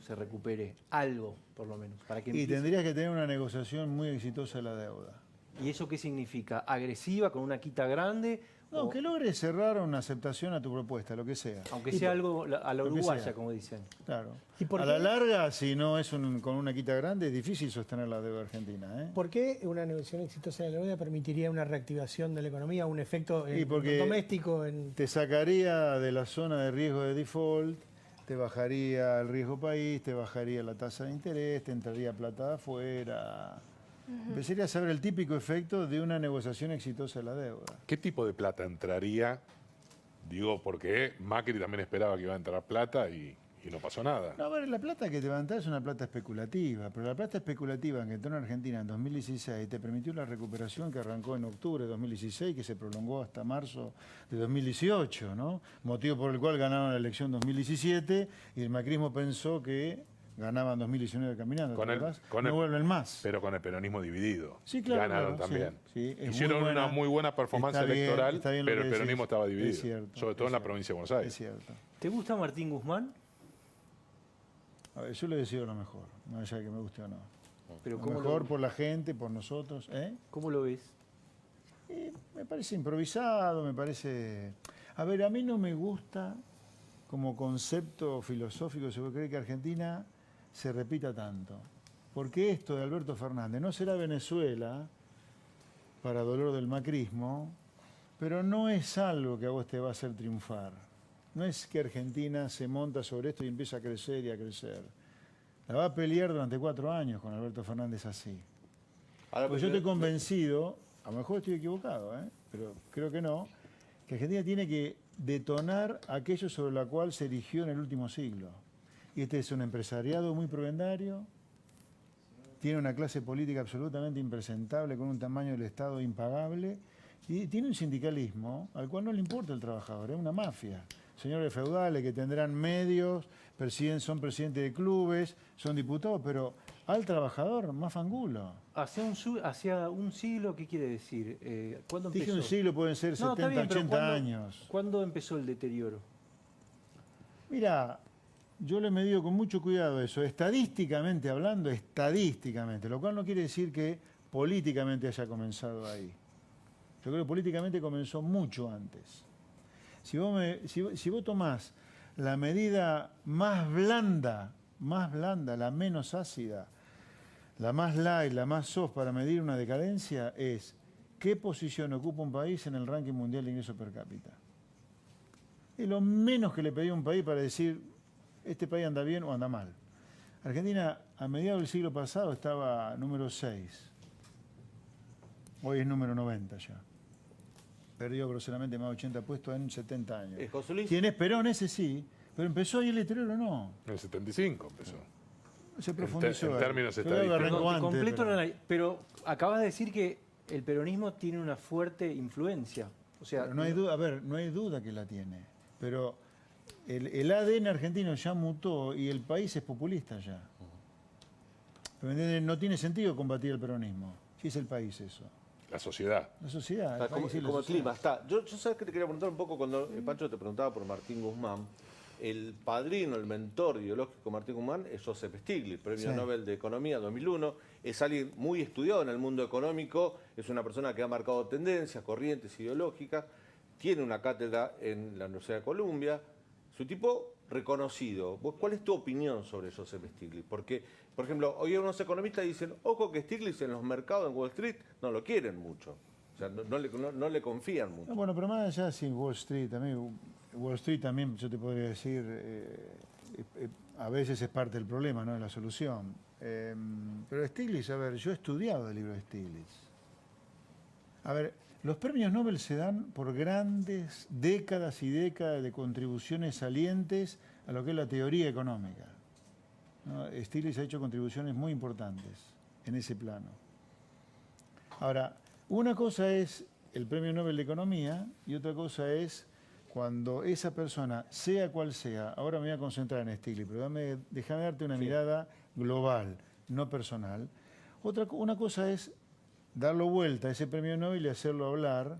se recupere algo, por lo menos? Para que Y empiece? tendrías que tener una negociación muy exitosa de la deuda. ¿Y eso qué significa? ¿Agresiva, con una quita grande? No, o, que logres cerrar una aceptación a tu propuesta, lo que sea. aunque sea algo a la lo que uruguaya, sea. como dicen. Claro. ¿Y por a qué? la larga, si no es con una quita grande, es difícil sostener la deuda argentina. ¿Por qué una negociación exitosa de la deuda permitiría una reactivación de la economía, un efecto porque doméstico? Te sacaría de la zona de riesgo de default, te bajaría el riesgo país, te bajaría la tasa de interés, te entraría plata de afuera. Empezaría a saber el típico efecto de una negociación exitosa de la deuda. ¿Qué tipo de plata entraría? Digo, porque Macri también esperaba que iba a entrar plata y no pasó nada. No, a ver, la plata que te va a entrar es una plata especulativa, pero la plata especulativa que entró en Argentina en 2016 te permitió la recuperación que arrancó en octubre de 2016, que se prolongó hasta marzo de 2018, ¿no? Motivo por el cual ganaron la elección 2017 y el macrismo pensó que ganaban 2019 caminando, no vuelven más. Pero con el peronismo dividido. Sí, claro. Ganaron claro, también. Sí, Hicieron una muy buena performance electoral, está bien pero el decís. peronismo estaba dividido. Es cierto, sobre todo en la provincia de Buenos Aires. Es cierto. ¿Te gusta Martín Guzmán? A ver, yo le deseo lo mejor, no allá que me guste o no. Pero Lo ¿cómo mejor por la gente, por nosotros. ¿Cómo lo ves? Me parece improvisado, me parece... A ver, a mí no me gusta como concepto filosófico, se puede creer que Argentina se repita tanto. Porque esto de Alberto Fernández no será Venezuela, para dolor del macrismo, pero no es algo que a vos te va a hacer triunfar. No es que Argentina se monta sobre esto y empieza a crecer y a crecer. La va a pelear durante 4 años con Alberto Fernández así. Pues yo estoy convencido, a lo mejor estoy equivocado, pero creo que no, que Argentina tiene que detonar aquello sobre lo cual se erigió en el último siglo. Y este es un empresariado muy provendario, tiene una clase política absolutamente impresentable, con un tamaño del Estado impagable, y tiene un sindicalismo al cual no le importa el trabajador, es una mafia. Señores feudales que tendrán medios, son presidentes de clubes, son diputados, pero al trabajador más fangulo. Hacia un siglo, ¿qué quiere decir? ¿Cuándo empezó? Dije un siglo, pueden ser 70, bien, 80 años. ¿Cuándo empezó el deterioro? Mira, yo le he medido con mucho cuidado eso, estadísticamente hablando, lo cual no quiere decir que políticamente haya comenzado ahí. Yo creo que políticamente comenzó mucho antes. Si vos tomás la medida más blanda, la menos ácida, la más light, la más soft para medir una decadencia, es qué posición ocupa un país en el ranking mundial de ingreso per cápita. Es lo menos que le pedí a un país para decir, este país anda bien o anda mal. Argentina, a mediados del siglo pasado, estaba número 6. Hoy es número 90 ya. Perdió groseramente más de 80 puestos en 70 años. José Luis. ¿Quién es Perón? Ese sí. Pero empezó ahí el deterioro, no. En el 75 empezó. Se profundizó. En términos Yo creo que estadísticos. arrancó antes, pero acabas de decir que el peronismo tiene una fuerte influencia. O sea, pero no hay duda, a ver, no hay duda que la tiene. Pero el ADN argentino ya mutó y el país es populista ya. Pero, no tiene sentido combatir el peronismo. Si es el país eso. La sociedad. La sociedad. Como el clima, está. Yo sabes que te quería preguntar un poco cuando Pancho te preguntaba por Martín Guzmán. El padrino, el mentor ideológico de Martín Guzmán es Joseph Stiglitz, premio Nobel de Economía 2001. Es alguien muy estudiado en el mundo económico, es una persona que ha marcado tendencias, corrientes ideológicas, tiene una cátedra en la Universidad de Columbia. Es un tipo reconocido. ¿Cuál es tu opinión sobre Joseph Stiglitz? Porque, por ejemplo, hoy unos economistas dicen, ojo que Stiglitz en los mercados en Wall Street no lo quieren mucho. O sea, no le confían mucho. Bueno, pero más allá sin Wall Street, Wall Street también, yo te podría decir, a veces es parte del problema, no es la solución. Pero Stiglitz, a ver, yo he estudiado el libro de Stiglitz. A ver, los premios Nobel se dan por grandes décadas y décadas de contribuciones salientes a lo que es la teoría económica, ¿no? Stiglitz ha hecho contribuciones muy importantes en ese plano. Ahora, una cosa es el Premio Nobel de Economía y otra cosa es cuando esa persona, sea cual sea, ahora me voy a concentrar en Stiglitz, pero déjame darte una mirada global, no personal. Una cosa es darlo vuelta a ese premio Nobel y hacerlo hablar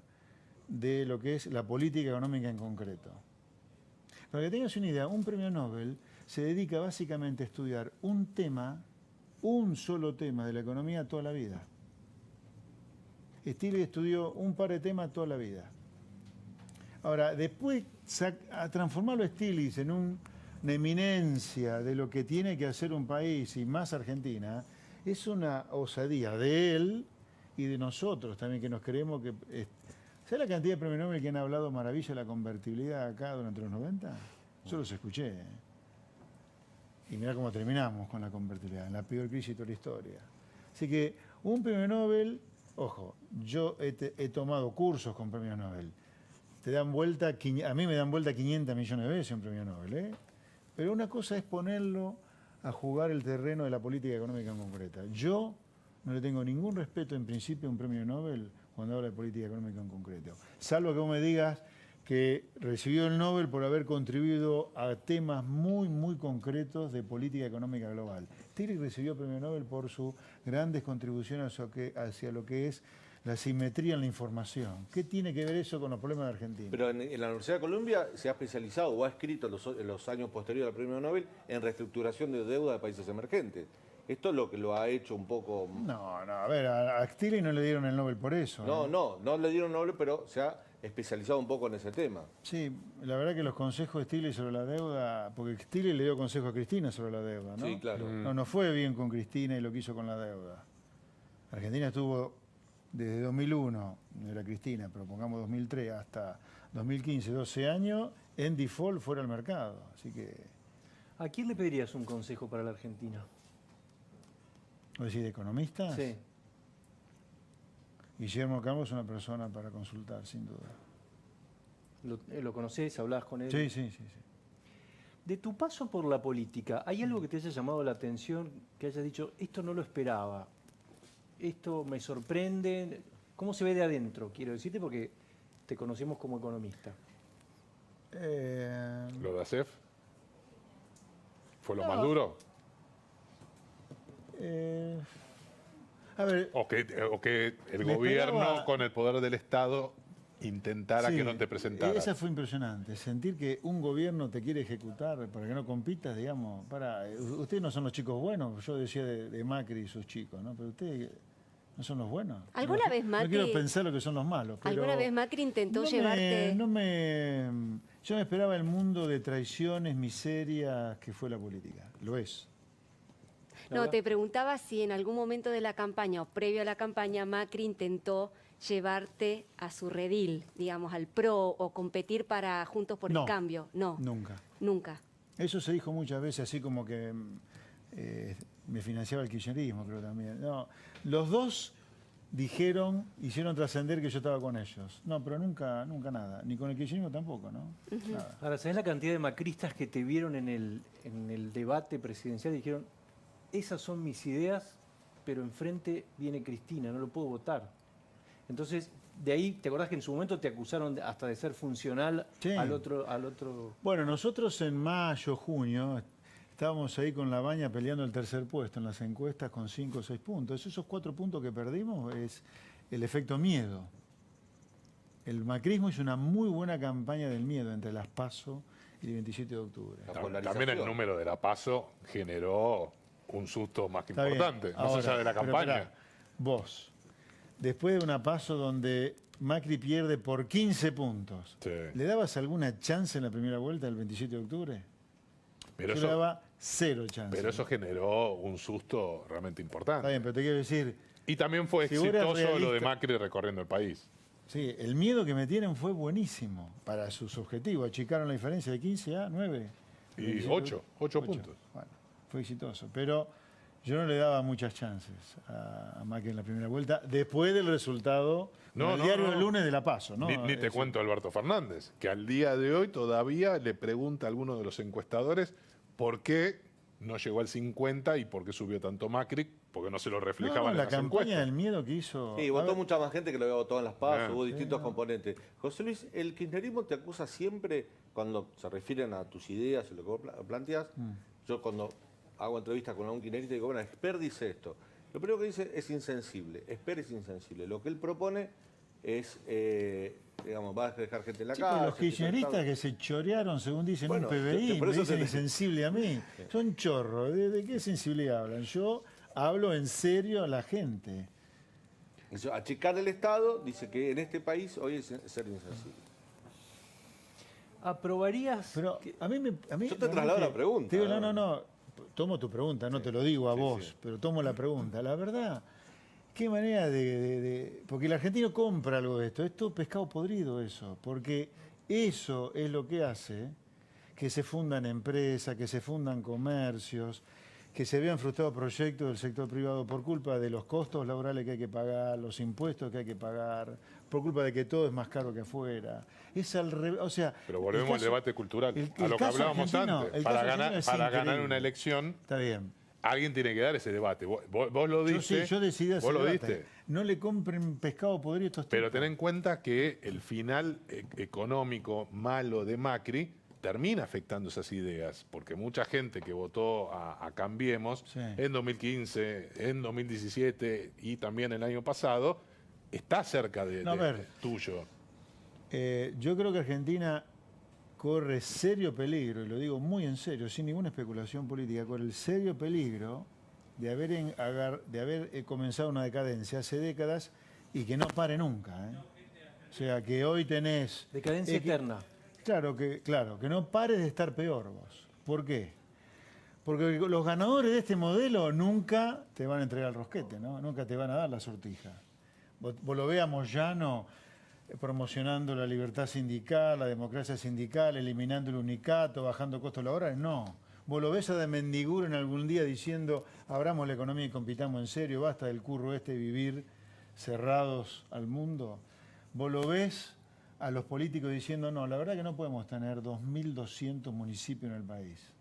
de lo que es la política económica en concreto. Para que tengas una idea, un premio Nobel se dedica básicamente a estudiar un tema, un solo tema de la economía toda la vida. Stiglitz estudió un par de temas toda la vida. Ahora, después a transformarlo a Stiglitz en una emanencia de lo que tiene que hacer un país y más Argentina, es una osadía de él y de nosotros también, que nos creemos que... ¿Sabes la cantidad de premios Nobel que han hablado maravilla de la convertibilidad acá durante los 90? Yo los escuché. Y mirá cómo terminamos con la convertibilidad, en la peor crisis de toda la historia. Así que un premio Nobel, ojo, yo he tomado cursos con premios Nobel. Te dan vuelta, a mí me dan vuelta 500 millones de veces un premio Nobel, ¿eh? Pero una cosa es ponerlo a jugar el terreno de la política económica en concreta. Yo no le tengo ningún respeto en principio a un premio Nobel cuando habla de política económica en concreto. Salvo que vos me digas que recibió el Nobel por haber contribuido a temas muy, muy concretos de política económica global. Stiglitz recibió el premio Nobel por sus grandes contribuciones hacia lo que es la simetría en la información. ¿Qué tiene que ver eso con los problemas de Argentina? Pero en la Universidad de Columbia se ha especializado o ha escrito en los años posteriores al premio Nobel en reestructuración de deuda de países emergentes. Esto es lo que lo ha hecho un poco... No, a ver, a Stiglitz no le dieron el Nobel por eso. No le dieron Nobel, pero se ha especializado un poco en ese tema. Sí, la verdad que los consejos de Stiglitz sobre la deuda, porque Stiglitz le dio consejo a Cristina sobre la deuda, ¿no? Sí, claro. No fue bien con Cristina y lo que hizo con la deuda. Argentina estuvo desde 2001, no era Cristina, pero pongamos 2003 hasta 2015, 12 años, en default fuera del mercado. Así que... ¿A quién le pedirías un consejo para la Argentina? ¿Vos decís de economistas? Sí. Guillermo Campos es una persona para consultar, sin duda. ¿Lo conocés? ¿Hablás con él? Sí. De tu paso por la política, ¿hay algo que te haya llamado la atención, que hayas dicho, esto no lo esperaba, esto me sorprende? ¿Cómo se ve de adentro? Quiero decirte, porque te conocemos como economista. ¿Lo de ASEF? ¿Fue lo más duro? A ver, o que el gobierno con el poder del Estado intentara que no te presentara. Esa fue impresionante, sentir que un gobierno te quiere ejecutar para que no compitas, digamos, ustedes no son los chicos buenos, yo decía de Macri y sus chicos, ¿no? Pero ustedes no son los buenos. ¿Alguna vez Macri... No quiero pensar lo que son los malos. Pero ¿alguna vez Macri intentó llevarte...? Yo me esperaba el mundo de traiciones, miserias que fue la política. Lo es. No, te preguntaba si en algún momento de la campaña o previo a la campaña Macri intentó llevarte a su redil, digamos, al PRO o competir para Juntos por el Cambio. No. Nunca. Eso se dijo muchas veces, así como que me financiaba el kirchnerismo, creo también. No, los dos hicieron trascender que yo estaba con ellos. No, pero nunca nada. Ni con el kirchnerismo tampoco, ¿no? Nada. Ahora, ¿sabés la cantidad de macristas que te vieron en el debate presidencial y dijeron, esas son mis ideas, pero enfrente viene Cristina, no lo puedo votar? Entonces, de ahí, ¿te acordás que en su momento te acusaron hasta de ser funcional al otro? Bueno, nosotros en mayo, junio, estábamos ahí con la Baña peleando el tercer puesto en las encuestas con 5 o 6 puntos. Esos 4 puntos que perdimos es el efecto miedo. El macrismo hizo una muy buena campaña del miedo entre las PASO y el 27 de octubre. También el número de la PASO generó un susto más que importante, más allá de la campaña. Esperá, vos, después de una PASO donde Macri pierde por 15 puntos, ¿le dabas alguna chance en la primera vuelta del 27 de octubre? Yo le daba 0 chances. Pero eso generó un susto realmente importante. Está bien, pero te quiero decir... Y también fue exitoso lo de Macri recorriendo el país. Sí, el miedo que me tienen fue buenísimo para sus objetivos. Achicaron la diferencia de 15 a 9. Y 8 puntos. Bueno, fue exitoso. Pero yo no le daba muchas chances a Macri en la primera vuelta, después del resultado del diario del lunes de la PASO. ¿No? Ni te cuento Alberto Fernández, que al día de hoy todavía le pregunta a alguno de los encuestadores por qué no llegó al 50 y por qué subió tanto Macri, porque no se lo reflejaban en la las campaña encuestas. del miedo que hizo... Sí, votó mucha más gente que lo había votado en las PASO, hubo distintos sí, componentes. José Luis, el kirchnerismo te acusa siempre, cuando se refieren a tus ideas y lo que vos planteás, yo cuando hago entrevistas con algún kirchnerista digo, bueno, Esper dice esto. Lo primero que dice es insensible, Esper es insensible. Lo que él propone es, digamos, va a dejar gente en la calle. Los kirchneristas que se chorearon, según dicen, un PBI, me dicen insensible a mí. Son chorros. ¿De qué sensibilidad hablan? Yo hablo en serio a la gente. Achicar el Estado dice que en este país hoy es ser insensible. ¿Aprobarías? Pero a mí yo te traslado la pregunta. Digo, no. Tomo tu pregunta, no te lo digo a vos, pero tomo la pregunta. La verdad, qué manera porque el argentino compra algo de esto. Es todo pescado podrido eso. Porque eso es lo que hace que se fundan empresas, que se fundan comercios, que se vean frustrados proyectos del sector privado por culpa de los costos laborales que hay que pagar, los impuestos que hay que pagar, por culpa de que todo es más caro que afuera. Es al revés, o sea... Pero volvemos al debate cultural, a lo que hablábamos antes. Para ganar una elección, está bien. Alguien tiene que dar ese debate. Vos lo diste. Yo decidí hacer vos lo diste. No le compren pescado podrido a estos tipos. Pero ten en cuenta que el final económico malo de Macri termina afectando esas ideas, porque mucha gente que votó a Cambiemos en 2015, en 2017 y también el año pasado, está cerca de tuyo. Yo creo que Argentina corre serio peligro, y lo digo muy en serio, sin ninguna especulación política, corre el serio peligro de haber comenzado una decadencia hace décadas y que no pare nunca. O sea, que hoy tenés... Decadencia eterna. Claro, que no pares de estar peor vos. ¿Por qué? Porque los ganadores de este modelo nunca te van a entregar el rosquete, ¿no? Nunca te van a dar la sortija. Vos lo ves a Moyano promocionando la libertad sindical, la democracia sindical, eliminando el unicato, bajando costos laborales. No. Vos lo ves a de Mendiguren algún día diciendo, abramos la economía y compitamos en serio, basta del curro de vivir cerrados al mundo. Vos lo ves a los políticos diciendo, no, la verdad que no podemos tener 2.200 municipios en el país.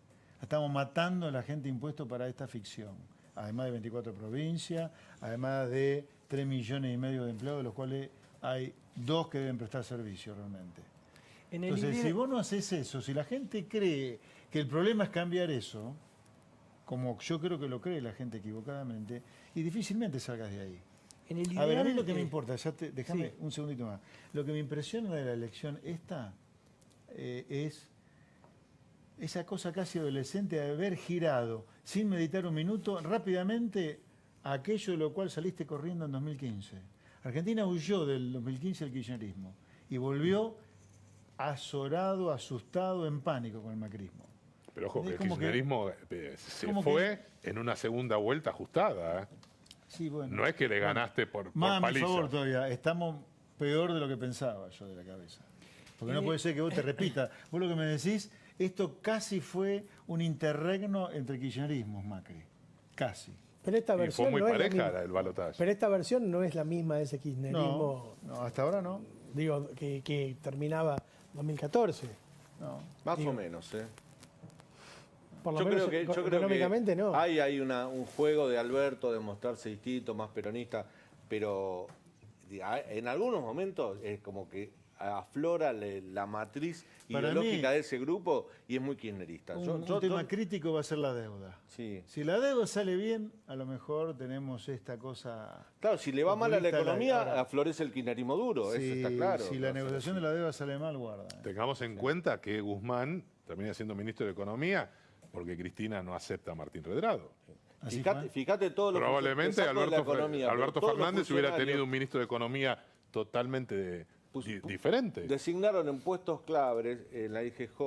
Estamos matando a la gente impuesto para esta ficción. Además de 24 provincias, además de 3,5 millones de empleados, de los cuales hay 2 que deben prestar servicio realmente. Entonces, si vos no haces eso, si la gente cree que el problema es cambiar eso, como yo creo que lo cree la gente equivocadamente, y difícilmente salgas de ahí. A ver, a mí lo que me importa, déjame un segundito más. Lo que me impresiona de la elección esta es esa cosa casi adolescente de haber girado, sin meditar un minuto, rápidamente a aquello de lo cual saliste corriendo en 2015. Argentina huyó del 2015 al kirchnerismo y volvió azorado, asustado, en pánico con el macrismo. Pero ojo, que el kirchnerismo se fue en una segunda vuelta ajustada. Sí, bueno. No es que le ganaste por más paliza. Por favor, todavía estamos peor de lo que pensaba yo de la cabeza. Porque no puede ser que vos te repitas. Vos lo que me decís, esto casi fue un interregno entre kirchnerismos, Macri. Casi. Pero esta versión fue muy pareja el balotaje. Pero esta versión no es la misma de ese kirchnerismo. No, hasta ahora no. Digo, que terminaba 2014. No. Más o menos, Por lo menos económicamente no. Hay un juego de Alberto de mostrarse distinto, más peronista, pero en algunos momentos es como que aflora la matriz ideológica de ese grupo y es muy kirchnerista. Un tema crítico va a ser la deuda. Sí. Si la deuda sale bien, a lo mejor tenemos esta cosa... Claro, si le va mal a la economía, aflorece el kirchnerismo duro, eso está claro. Si la negociación de la deuda sale mal, guarda. Tengamos en cuenta que Guzmán termina siendo ministro de Economía porque Cristina no acepta a Martín Redrado. Fíjate todo lo probablemente que Alberto Fernández hubiera tenido un ministro de Economía totalmente diferente. Designaron en puestos claves, en la IGJ,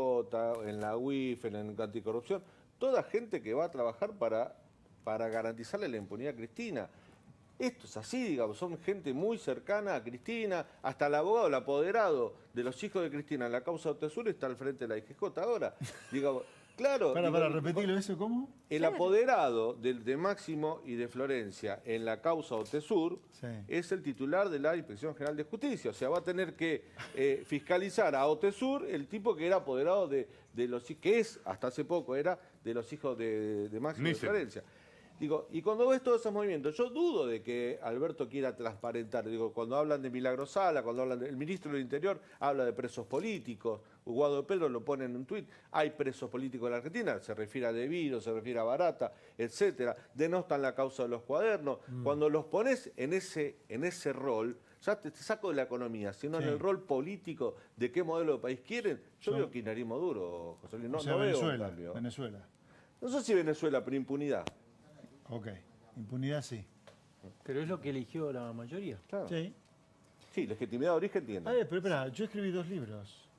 en la UIF, en anticorrupción, toda gente que va a trabajar para garantizarle la impunidad a Cristina. Esto es así, digamos, son gente muy cercana a Cristina, hasta el abogado, el apoderado de los hijos de Cristina en la causa Otesur está al frente de la IGJ ahora. Digamos, claro. Para repetirlo eso, ¿cómo? El apoderado de Máximo y de Florencia en la causa Otesur es el titular de la Inspección General de Justicia. O sea, va a tener que fiscalizar a Otesur el tipo que era apoderado de los que es, hasta hace poco, era de los hijos de Máximo y de Florencia. Digo, y cuando ves todos esos movimientos, yo dudo de que Alberto quiera transparentar. Digo, cuando hablan de Milagro Sala, cuando hablan del ministro del Interior, habla de presos políticos. Guado de Pedro lo pone en un tuit. Hay presos políticos en la Argentina, se refiere a De Viro, se refiere a Barata, etcétera. Denostan la causa de los cuadernos. Cuando los pones en ese rol, ya te saco de la economía, sino en el rol político de qué modelo de país quieren. Yo veo kirchnerismo duro, José Luis. No veo un cambio. Venezuela. No sé si Venezuela, pero impunidad. Ok, impunidad sí. Pero es lo que eligió la mayoría. Claro. Sí. Sí, legitimidad de origen tiene. Pero espera, yo escribí 2 libros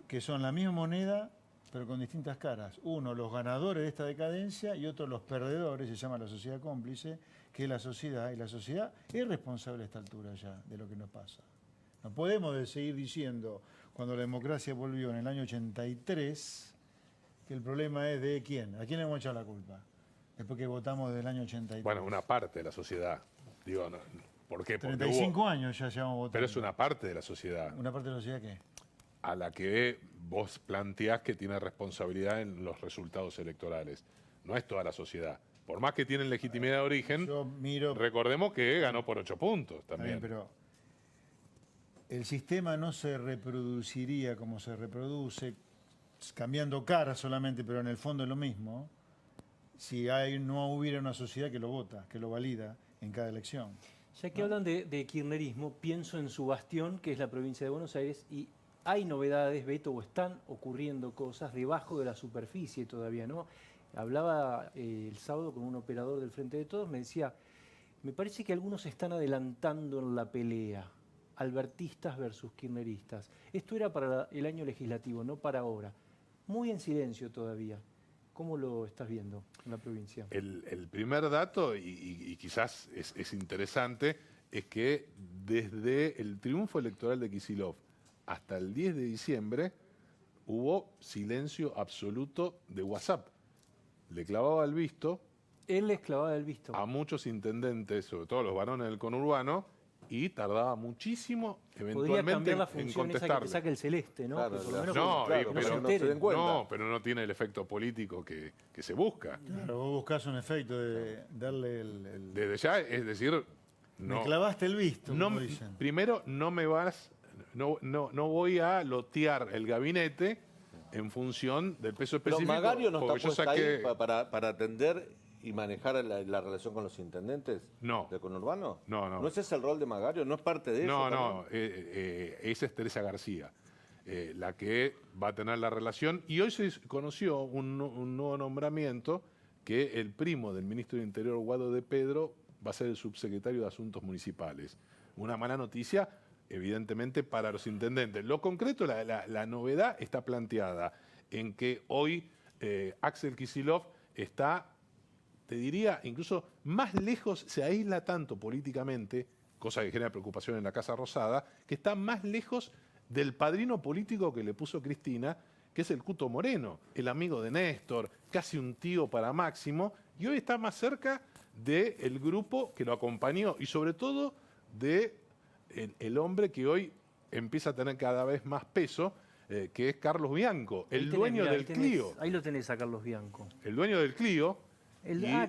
que son la misma moneda, pero con distintas caras. Uno, los ganadores de esta decadencia, y otro, los perdedores, se llama La Sociedad Cómplice, que es la sociedad. Y la sociedad es responsable a esta altura ya de lo que nos pasa. No podemos seguir diciendo, cuando la democracia volvió en el año 83, que el problema es de quién. ¿A quién le hemos echado la culpa? Después que votamos desde el año 83. Bueno, una parte de la sociedad. Digo, no, ¿por qué? Porque 35 años ya llevamos votando. Pero es una parte de la sociedad. ¿Una parte de la sociedad qué? A la que vos planteás que tiene responsabilidad en los resultados electorales. No es toda la sociedad. Por más que tienen legitimidad de origen, recordemos que ganó por 8 puntos también. Pero el sistema no se reproduciría como se reproduce, cambiando cara solamente, pero en el fondo es lo mismo, si no hubiera una sociedad que lo vota, que lo valida en cada elección. Ya que hablan de kirchnerismo, pienso en su bastión, que es la provincia de Buenos Aires, y hay novedades, Beto, o están ocurriendo cosas debajo de la superficie todavía, ¿no? Hablaba el sábado con un operador del Frente de Todos, me decía, me parece que algunos se están adelantando en la pelea, albertistas versus kirchneristas. Esto era para el año legislativo, no para ahora. Muy en silencio todavía. ¿Cómo lo estás viendo en la provincia? El primer dato, y quizás es interesante, es que desde el triunfo electoral de Kicillof hasta el 10 de diciembre hubo silencio absoluto de WhatsApp. Le clavaba el visto. Él les clavaba el visto. A muchos intendentes, sobre todo los varones del conurbano, y tardaba muchísimo eventualmente la función en contestarle. Esa que te saca el celeste, ¿no? Claro, que por lo menos pero no tiene el efecto político que se busca. Claro, vos buscás un efecto de darle el... Desde ya, es decir... Me clavaste el visto, como dicen. Primero, no voy a lotear el gabinete en función del peso específico. Pero Magario no está puesto ahí para atender y manejar la relación con los intendentes de conurbano. No. ¿No es ese el rol de Magario? ¿No es parte de eso? No. Esa es Teresa García, la que va a tener la relación. Y hoy se conoció un nuevo nombramiento, que el primo del ministro del Interior, Guado de Pedro, va a ser el subsecretario de Asuntos Municipales. Una mala noticia, evidentemente, para los intendentes. Lo concreto, la novedad está planteada en que hoy Axel Kicillof está, te diría, incluso más lejos, se aísla tanto políticamente, cosa que genera preocupación en la Casa Rosada, que está más lejos del padrino político que le puso Cristina, que es el Cuto Moreno, el amigo de Néstor, casi un tío para Máximo, y hoy está más cerca del grupo que lo acompañó y sobre todo de el hombre que hoy empieza a tener cada vez más peso, que es Carlos Bianco, el dueño del Clio. Ahí lo tenés a Carlos Bianco. El dueño del Clio.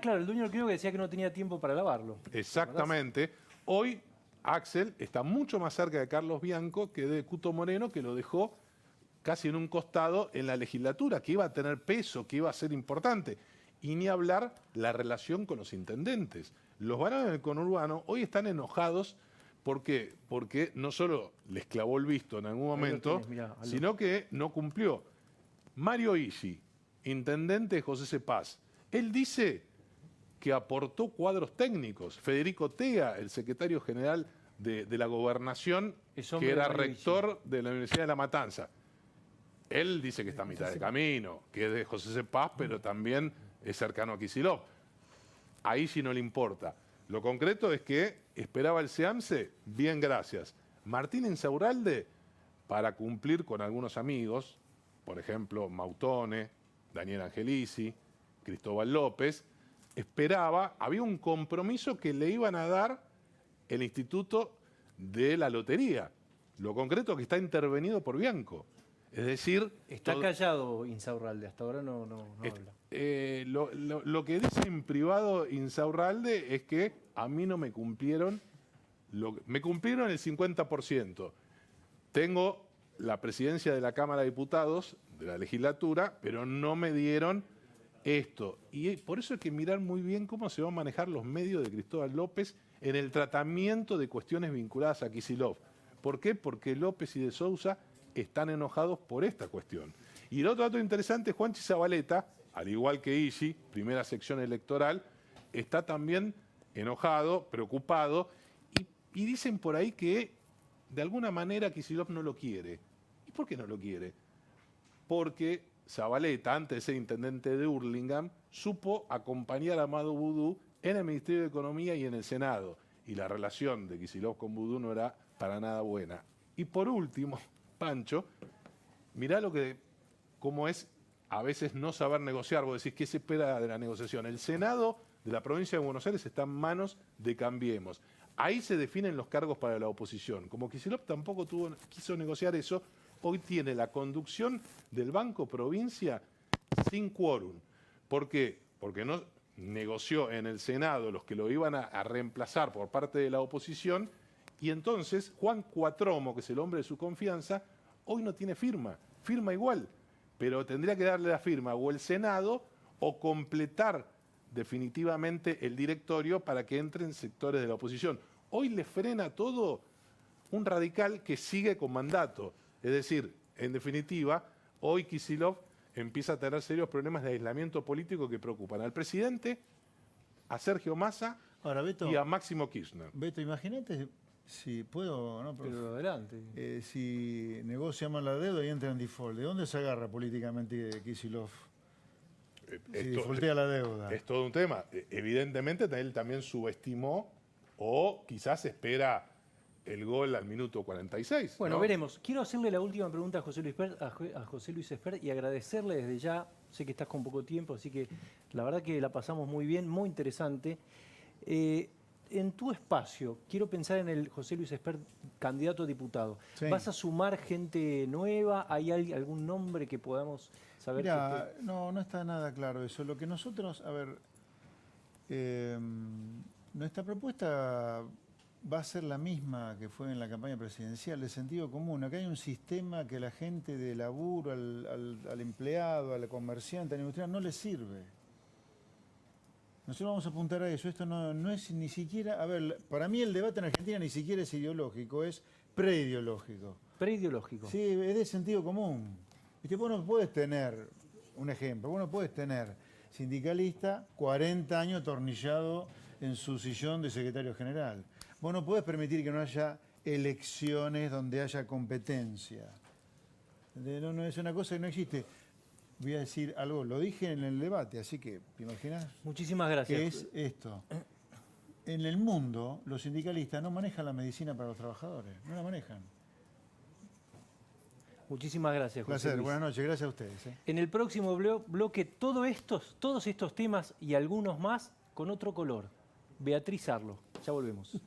Claro, el dueño del Clio que decía que no tenía tiempo para lavarlo. Exactamente. Hoy Axel está mucho más cerca de Carlos Bianco que de Cuto Moreno, que lo dejó casi en un costado en la legislatura, que iba a tener peso, que iba a ser importante. Y ni hablar la relación con los intendentes. Los varones del conurbano hoy están enojados. ¿Por qué? Porque no solo les clavó el visto en algún momento, sino que no cumplió. Mario Isi, intendente de José C. Paz, él dice que aportó cuadros técnicos. Federico Tea, el secretario general de la Gobernación, que era rector de la Universidad de La Matanza. Él dice que está a mitad de camino, que es de José C. Paz, pero también es cercano a Kicillof. Ahí sí no le importa. Lo concreto es que esperaba el SEAMSE, bien, gracias. Martín Insaurralde, para cumplir con algunos amigos, por ejemplo, Mautone, Daniel Angelici, Cristóbal López, había un compromiso que le iban a dar el Instituto de la Lotería. Lo concreto es que está intervenido por Bianco. Es decir... Está callado Insaurralde, hasta ahora no habla. Lo que dice en privado Insaurralde es que a mí no me cumplieron, me cumplieron el 50%. Tengo la presidencia de la Cámara de Diputados, de la legislatura, pero no me dieron esto. Y por eso hay que mirar muy bien cómo se van a manejar los medios de Cristóbal López en el tratamiento de cuestiones vinculadas a Kicillof. ¿Por qué? Porque López y de Sousa están enojados por esta cuestión. Y el otro dato interesante, Juanchi Zabaleta, al igual que Isi, primera sección electoral, está también enojado, preocupado, y dicen por ahí que de alguna manera Kicillof no lo quiere. ¿Y por qué no lo quiere? Porque Zabaleta, antes de ser intendente de Hurlingham, supo acompañar a Amado Boudou en el Ministerio de Economía y en el Senado. Y la relación de Kicillof con Boudou no era para nada buena. Y por último, Pancho, mirá cómo es a veces no saber negociar. Vos decís, ¿qué se espera de la negociación? El Senado de la provincia de Buenos Aires está en manos de Cambiemos. Ahí se definen los cargos para la oposición. Como Kicillof tampoco quiso negociar eso, hoy tiene la conducción del Banco Provincia sin quórum. ¿Por qué? Porque no negoció en el Senado los que lo iban a reemplazar por parte de la oposición, y entonces Juan Cuatromo, que es el hombre de su confianza, hoy no tiene firma igual, pero tendría que darle la firma o el Senado o completar definitivamente el directorio para que entren sectores de la oposición. Hoy le frena todo un radical que sigue con mandato. Es decir, en definitiva, hoy Kicillof empieza a tener serios problemas de aislamiento político que preocupan al presidente, a Sergio Massa y a Máximo Kirchner. Beto, imagínate, si puedo, ¿no? Pero adelante. Si negocia mal la deuda y entra en default, ¿de dónde se agarra políticamente Kicillof? Si defaultea la deuda. Es todo un tema. Evidentemente, él también subestimó o quizás espera el gol al minuto 46. Bueno, ¿no? veremos. Quiero hacerle la última pregunta a José Luis Espert y agradecerle desde ya. Sé que estás con poco tiempo, así que la verdad que la pasamos muy bien, muy interesante. En tu espacio, quiero pensar en el José Luis Espert, candidato a diputado. Sí. ¿Vas a sumar gente nueva? ¿Hay algún nombre que podamos saber? Mirá, no está nada claro eso. Lo que nosotros, nuestra propuesta va a ser la misma que fue en la campaña presidencial, de sentido común. Acá hay un sistema que la gente de laburo, al empleado, al comerciante, al industrial, no le sirve. Nosotros vamos a apuntar a eso. Esto no es ni siquiera... para mí el debate en Argentina ni siquiera es ideológico, es preideológico. ¿Preideológico? Sí, es de sentido común. Vos no puedes tener, un ejemplo, vos no puedes tener sindicalista 40 años atornillado en su sillón de secretario general. Vos no podés permitir que no haya elecciones donde haya competencia. No es una cosa que no existe. Voy a decir algo, lo dije en el debate, así que, ¿te imaginas? Muchísimas gracias. ¿Qué es esto? En el mundo, los sindicalistas no manejan la medicina para los trabajadores, no la manejan. Muchísimas gracias, José Placer, Luis. buenas noches, gracias a ustedes. En el próximo bloque, todos estos temas y algunos más con otro color. Beatriz Arlo. Ya volvemos.